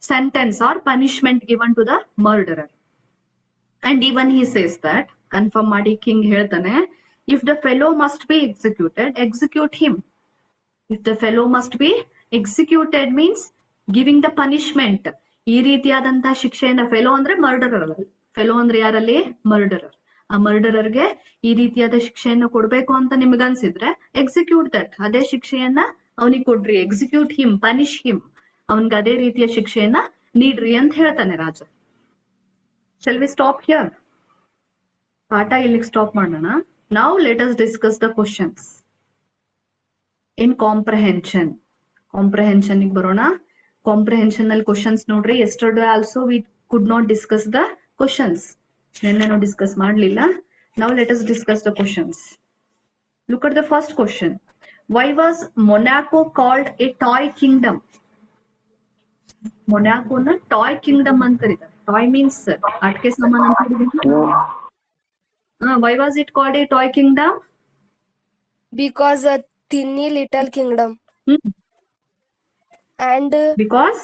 sentence or punishment given to the murderer. and even he says that, confirm ಮಾಡಿ king ಹೇಳ್ತಾನೆ, if the fellow must be executed, execute him. if the fellow must be executed means giving the punishment. ಈ ರೀತಿಯಾದಂತ ಶಿಕ್ಷೆಯನ್ನ, fellow ಅಂದ್ರೆ murderer ಅಲ್ಲ, fellow ಅಂದ್ರೆ ಯಾರಲ್ಲಿ murderer. ಆ ಮರ್ಡರರ್ಗೆ ಈ ರೀತಿಯಾದ ಶಿಕ್ಷೆಯನ್ನ ಕೊಡ್ಬೇಕು ಅಂತ ನಿಮ್ಗನ್ಸಿದ್ರೆ ಎಕ್ಸಿಕ್ಯೂಟ್ ದಟ್, ಅದೇ ಶಿಕ್ಷೆಯನ್ನ ಅವನಿಗೆ ಕೊಡ್ರಿ. ಎಕ್ಸಿಕ್ಯೂಟ್ ಹಿಮ್, ಪನಿಷ್ ಹಿಮ್, ಅವನ್ಗೆ ಅದೇ ರೀತಿಯ ಶಿಕ್ಷೆಯನ್ನ ನೀಡ್ರಿ ಅಂತ ಹೇಳ್ತಾನೆ ರಾಜ. Shall we stop here? ಪಾಠ ಇಲ್ಲಿಗೆ ಸ್ಟಾಪ್ ಮಾಡೋಣ. ನಾವು let us discuss the questions in comprehension. Comprehension ಬರೋಣ. ಕಾಂಪ್ರಹೆನ್ಷನ್ ನಲ್ಲಿ ಕ್ವಶನ್ಸ್ ನೋಡ್ರಿ. Yesterday also we could not discuss the questions. ನಿನ್ನೆನೂ ಡಿಸ್ಕಸ್ ಮಾಡ್ಲಿಲ್ಲ. ನಾವು let us discuss the questions. Look at the first question. Why was Monaco called a toy kingdom? Monaco na toy kingdom ಅಂತ ಕರೀತಾರೆ. Toy means ಆಟಿಕೆ ಸಾಮಾನು ಅಂತ ಕರೀತಾರೆ. Why was it called a toy kingdom? Because a tiny little kingdom. And Because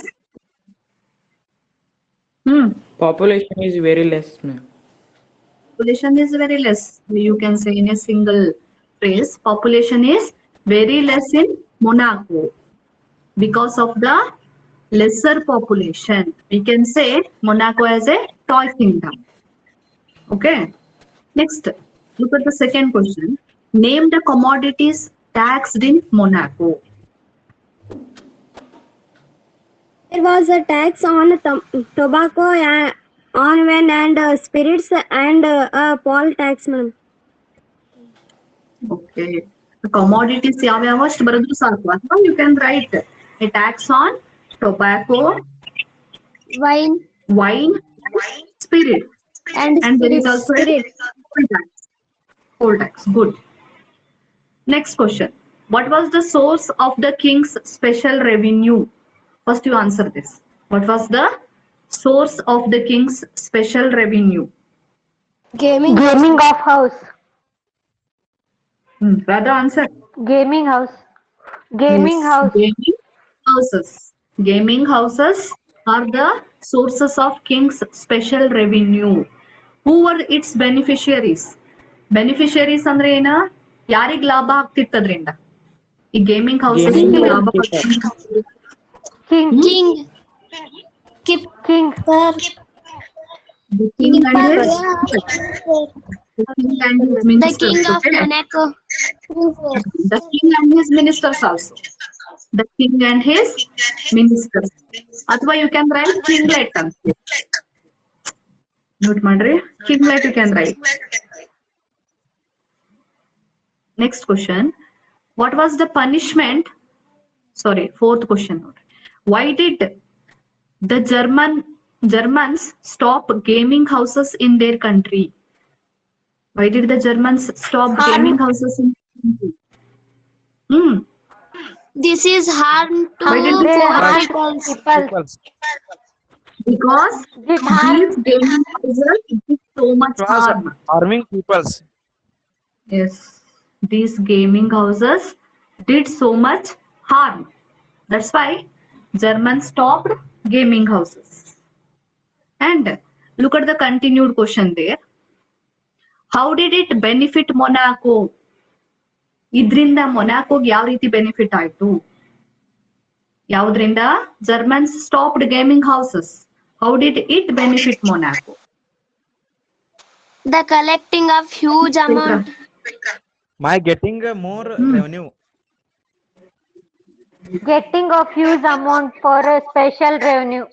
Population is very less, ma'am. population is very less. You can say in a single phrase, population is very less in Monaco. Because of the lesser population, we can say Monaco as a toy kingdom. Okay. Next, look at the second question. Name the commodities taxed in Monaco. There was a tax on tobacco, on wine and spirits, and a poll tax, ma'am. Okay. The commodities ಯಾವ್ಯಾವ ಅಷ್ಟು ಬರೆದ್ರು ಸಾಕು, ಅಥವಾ you can write a tax on tobacco, Wine wine, spirit, and and there is spirits. also a poll tax. Poll tax. Good. Next question. What was the source of the king's special revenue? First you answer this. What was the source of the king's special revenue? gaming of house. Radha, answer. Gaming house. Gaming Yes, house. Gaming houses. Gaming houses are the sources of king's special revenue. Who were its beneficiaries? Beneficiaries ಅಂದ್ರೆ ಏನ? ಯಾರಿಗ್ ಲಾಭ ಆಗ್ತಿತ್ತದ್ರಿಂದ? ಈ gaming houses Gaming ಲಾಭ houses. King. King. King. The king and his The ministers. king of Okay? Monaco. The king and his ministers also. The king and his ministers. ಅಥವಾ you can write kinglet ಅಂತ. Note ಮಾಡ್ರಿ. Kinglet you can write. Next question. What was the punishment? Sorry, fourth question. Why did the Germans stop gaming houses in their country? Why did the Germans stop gaming houses in? Hmm. This is harm to Why did They poor harm people. people. Because It harm. these gaming houses did so much It was harm. harming peoples. Yes, these gaming houses did so much harm. That's why Germans stopped gaming houses. And look at the continued question there. How did it benefit Monaco? ಇದರಿಂದ ಮೊನಾಕೋಗೆ ಯಾವ ರೀತಿ benefit ಆಯ್ತು? ಯಾವುದರಿಂದ? Germans stopped gaming houses. How did it benefit Monaco? The collecting of huge amount. My getting more revenue. Getting of huge amount for a special revenue.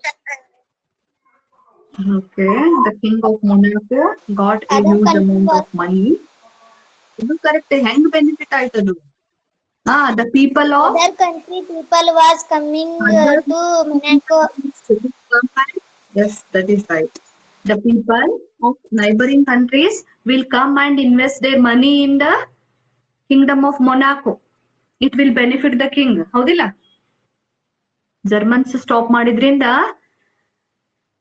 Okay, the king of Monaco got a huge amount of money. ಇದು correct. ಹೆಂಗ್ benefit ಆಯ್ತದು? The people of Other country people was coming to Monaco. Yes, that is right. The people of neighboring countries will come and invest their money in the kingdom of Monaco. It will benefit the king. ಹೌದಿಲ್ಲ? Germans stop ಮಾಡಿದ್ರಿಂದ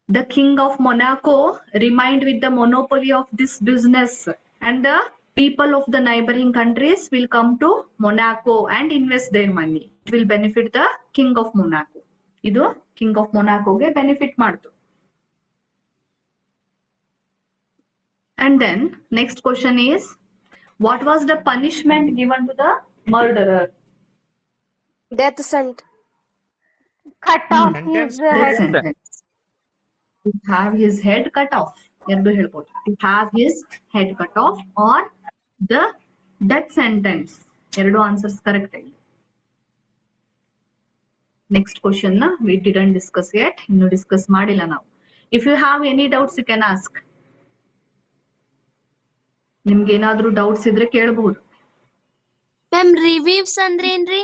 the king of Monaco remained with the monopoly of this business, and the people of the neighboring countries will come to Monaco and invest their money. It will benefit the king of Monaco. ಇದು king of Monaco ಗೆ benefit ಮಾಡ್ತು. And then next question is, what was the punishment given to the murderer? Death sentence. Cut off his Death head. sentence. To have his head cut off. ಎರಡು ಹೇಳ್ಬೋದು. To have his head cut off or the death sentence. ಎರಡು answers correct ಆಗಿದೆ. Next question we didn't discuss yet. ಇನ್ನು discuss ಮಾಡಿಲ್ಲ ನಾವು. If you have any doubts you can ask. ನಿಮ್ಗೆ ಏನಾದ್ರೂ doubts ಇದ್ರೆ ಕೇಳಬಹುದು. ಮ್ಯಾಮ್ ರಿವ್ಯೂಸ್ ಅಂದ್ರೆ ಏನ್ರಿ?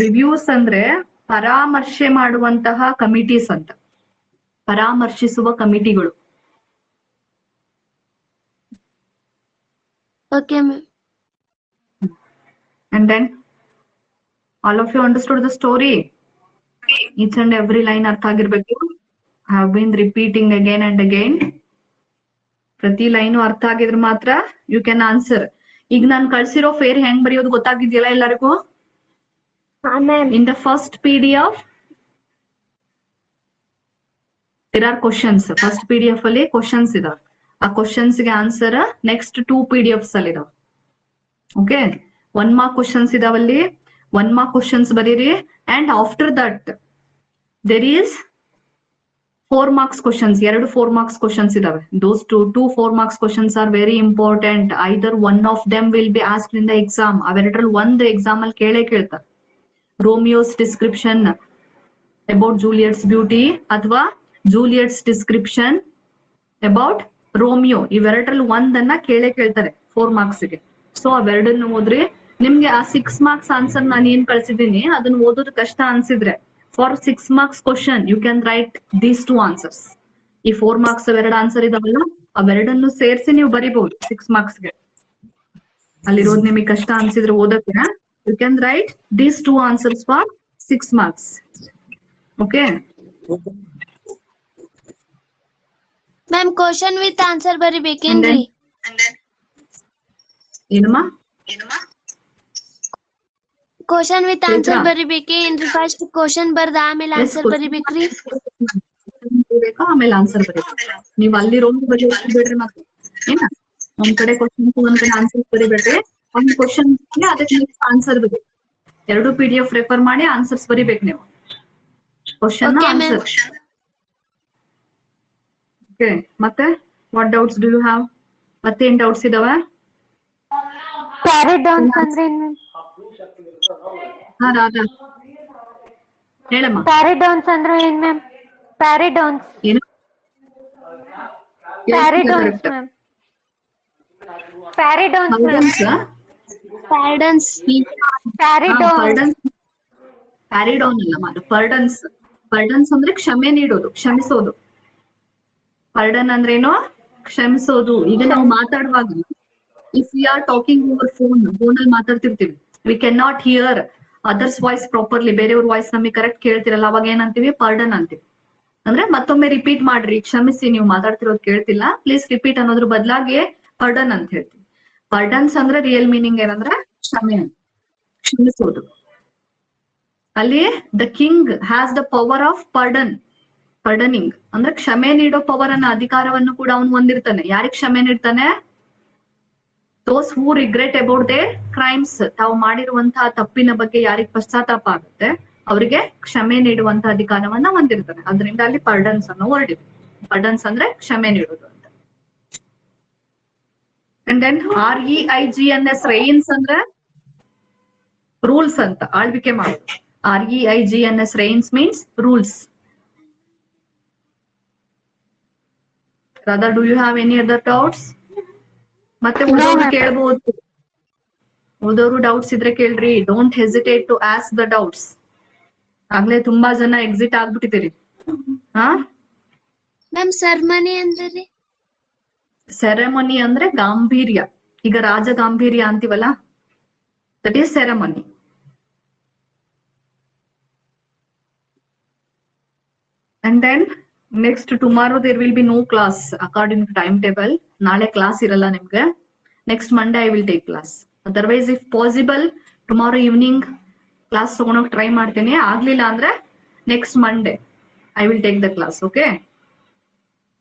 ರಿವ್ಯೂಸ್ ಅಂದ್ರೆ ಪರಾಮರ್ಶೆ ಮಾಡುವಂತಹ ಕಮಿಟೀಸ್ ಅಂತ. ಪರಾಮರ್ಶಿಸುವ ಕಮಿಟಿಗಳು. Okay ma'am. And then all of you understood the story. Each and every line ಅರ್ಥ ಆಗಿರ್ಬೇಕು. I have been repeating again and again. ಪ್ರತಿ ಲೈನು ಅರ್ಥ ಆಗಿದ್ರೆ ಮಾತ್ರ ಯು ಕ್ಯಾನ್ ಆನ್ಸರ್. ಈಗ ನಾನು ಕಳ್ಸಿರೋ ಫೇರ್ ಹೆಂಗ್ ಬರೆಯೋದು ಗೊತ್ತಾಗಿದ್ಯಲ್ಲ ಎಲ್ಲರಿಗೂ? In the first PDF there are questions. First PDF ಅಲ್ಲಿ questions ಇದಾವೆ. ಆ questions ಗೆ ಆನ್ಸರ್ ನೆಕ್ಸ್ಟ್ 2 PDFs ಅಲ್ಲಿ ಇದಾವೆ. Okay, 1 mark questions ಇದಾವಲ್ಲಿ. 1 mark questions ಬರೀರಿ. And after that there is 4 marks questions. 2 4 marks questions ಇದಾವೆ. Those two 4 marks questions are very important. Either one of them will be asked in the exam. ಅವೆರಡರಲ್ಲಿ ಒಂದು exam ಅಲ್ಲಿ ಕೇಳ್ತಾರೆ. Romeo's description about Juliet's beauty ಅಥವಾ Juliet's description about Romeo. ಇವೆರಡರಲ್ಲಿ ಒಂದನ್ನ ಕೇಳ್ತಾರೆ 4 marks ಗೆ. So ಅವೆರಡನ್ನು ಓದ್ರಿ. ನಿಮ್ಗೆ ಆ 6 marks ಆನ್ಸರ್ ನಾನು ಏನ್ ಕಳ್ಸಿದೀನಿ ಅದನ್ನ ಓದೋದು ಕಷ್ಟ ಅನ್ಸಿದ್ರೆ for 6 marks question you can write these 2 answers. ಈ 4 marks ಅವೆರಡು ಆನ್ಸರ್ ಇದಾವಲ್ಲ ಅವೆರಡನ್ನು ಸೇರಿಸಿ ನೀವು ಬರಿಬಹುದು 6 marks ಗೆ. ಅಲ್ಲಿರೋದು ನಿಮಗೆ ಕಷ್ಟ ಅನ್ಸಿದ್ರೆ ಓದಕ್ಕೆ you can write these 2 answers for 6 marks. Okay. Ma'am question with answer ಬರಿಬೇಕೇನ್ರಿ? ಏನಮ್ಮ? Question with answer Chaitra. ಬರಿಬೇಕೇನ್ರಿ? ಫಸ್ಟ್ ಕ್ವಶನ್ ಬರ್ದ ಆಮೇಲೆ ಆನ್ಸರ್ ಬರಿಬೇಕ್ರಿ? ಆಮೇಲೆ ಆನ್ಸರ್ ಬರೀಬೇಕು. ನೀವು ಅಲ್ಲಿರೋದು ಬಿಡ್ರಿ ಮತ್ತೆ ಏನ ಒಂದ್ ಕಡೆ ಕ್ವಶನ್ ಒಂದ್ ಕಡೆ ಆನ್ಸರ್ ಬರಿಬೇಡ್ರಿ. ಒಂದ್ ಕ್ವಶನ್ ಅದಕ್ಕೆ ನೆಕ್ಸ್ಟ್ ಆನ್ಸರ್ ಬರೀಬೇಕು. 2 PDF ರೆಫರ್ ಮಾಡಿ ಆನ್ಸರ್ಸ್ ಬರಿಬೇಕು ನೀವು. Question Okay, ma'am. Answer. Okay, ಮತ್ತೆ what doubts do you have? ಮತ್ತೇನ್ ಡೌಟ್ಸ್ ಇದಾವೆ? Paradons ಅಂದ್ರೆ ಏನು? ಹಾ ರಾಧಾ ಹೇಳಮ್ಮ. Paradons ಅಂದ್ರೆ ಏನ್ ಮ್ಯಾಮ್? Paradons. ಏನು? Paradons ಮ್ಯಾಮ್. Paradons ಮ್ಯಾಮ್. ಪ್ಯಾರಡನ್ಸ್. Paradons. ಪ್ಯಾರಿಡಾನ್ ಅಲ್ಲ, ಪರ್ಡನ್ಸ್. ಪರ್ಡನ್ಸ್ ಅಂದ್ರೆ ಕ್ಷಮೆ ನೀಡೋದು, ಕ್ಷಮಿಸೋದು. ಪರ್ಡನ್ ಅಂದ್ರೇನು? ಕ್ಷಮಿಸೋದು. ಈಗ ನಾವು ಮಾತಾಡುವಾಗ if we are talking over phone ಅಲ್ಲಿ ಮಾತಾಡ್ತಿರ್ತೀವಿ, we can not hear others voice properly, ಬೇರೆಯವ್ರ ವಾಯ್ಸ್ ನಮಗೆ ಕರೆಕ್ಟ್ ಕೇಳ್ತಿರಲ್ಲ, ಅವಾಗ ಏನಂತೀವಿ? ಪಾರ್ಡನ್ ಅಂತೀವಿ. ಅಂದ್ರೆ ಮತ್ತೊಮ್ಮೆ ರಿಪೀಟ್ ಮಾಡ್ರಿ, ಕ್ಷಮಿಸಿ, ನೀವು ಮಾತಾಡ್ತಿರೋದು ಕೇಳ್ತಿಲ್ಲ, ಪ್ಲೀಸ್ ರಿಪೀಟ್ ಅನ್ನೋದ್ರ ಬದಲಾಗಿ ಪಾರ್ಡನ್ ಅಂತ ಹೇಳ್ತೀವಿ. ಪಾರ್ಡನ್ಸ್ ಅಂದ್ರೆ ರಿಯಲ್ ಮೀನಿಂಗ್ ಏನಂದ್ರೆ ಕ್ಷಮೆ, ಕ್ಷಮಿಸೋದು. ಅಲ್ಲಿ the king has the power of pardoning ಅಂದ್ರೆ ಕ್ಷಮೆ ನೀಡೋ ಪವರ್ ಅನ್ನ, ಅಧಿಕಾರವನ್ನು ಕೂಡ ಅವನು ಹೊಂದಿರ್ತಾನೆ. ಯಾರಿಗ್ ಕ್ಷಮೆ ನೀಡ್ತಾನೆ? ದೋಸ್ ಹೂ ರಿಗ್ರೆಟ್ ಅಬೌಟ್ ದೇರ್ ಕ್ರೈಮ್ಸ್, ತಾವು ಮಾಡಿರುವಂತಹ ತಪ್ಪಿನ ಬಗ್ಗೆ ಯಾರಿಗ್ ಪಶ್ಚಾತ್ತಾಪ ಆಗುತ್ತೆ ಅವರಿಗೆ ಕ್ಷಮೆ ನೀಡುವಂತ ಅಧಿಕಾರವನ್ನ ಹೊಂದಿರ್ತಾನೆ. ಅದರಿಂದ ಅಲ್ಲಿ ಪಾರ್ಡನ್ಸ್ ಅನ್ನೋ ವರ್ಡ್ ಇದೆ. ಪಾರ್ಡನ್ಸ್ ಅಂದ್ರೆ ಕ್ಷಮೆ ನೀಡುವುದು ಅಂತ. ಅಂಡ್ ದೆನ್ REIGNS ರೈನ್ಸ್ ಅಂದ್ರೆ ರೂಲ್ಸ್ ಅಂತ, ಆಳ್ವಿಕೆ ಮಾಡೋದು. REIGNS Reigns means rules. Radha, do you have any other doubts? ಮತ್ತೆ ಓದೋರು ಕೇಳ್ಬಹುದು, ಓದೋರು ಡೌಟ್ಸ್ ಇದ್ರೆ ಕೇಳ್ರಿ. Don't hesitate to ask the doubts. ಆಗ್ಲೇ ತುಂಬಾ ಜನ ಎಕ್ಸಿಟ್ ಆಗ್ಬಿಟ್ಟಿದ್ದೀರಿ. ಹಾ ಮ್ಯಾಮ್ ಸರ್ಮನಿ ಅಂದ್ರೆ ಸೆರೆಮನಿ ಅಂದ್ರೆ ಗಾಂಭೀರ್ಯ. ಈಗ ರಾಜ ಗಾಂಭೀರ್ಯ ಅಂತೀವಲ್ಲ, that is ceremony. And then next tomorrow there will be no class according to time table. ನಾಳೆ ಕ್ಲಾಸ್ ಇರಲ್ಲ ನಿಮ್ಗೆ. Next Monday I will take class. Otherwise if possible tomorrow evening class ತಗೊಳಕ್ ಟ್ರೈ ಮಾಡ್ತೀನಿ. ಆಗ್ಲಿಲ್ಲ ಅಂದ್ರೆ next Monday I will take the class. Okay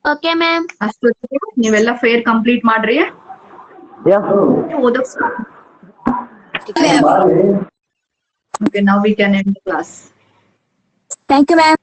okay ma'am. ಅಷ್ಟೊತ್ತಿಗೆ ನೀವೆಲ್ಲ fair complete ಮಾಡ್ರಿ. ಓದಕ್ okay, now we can end class. Thank you, ma'am.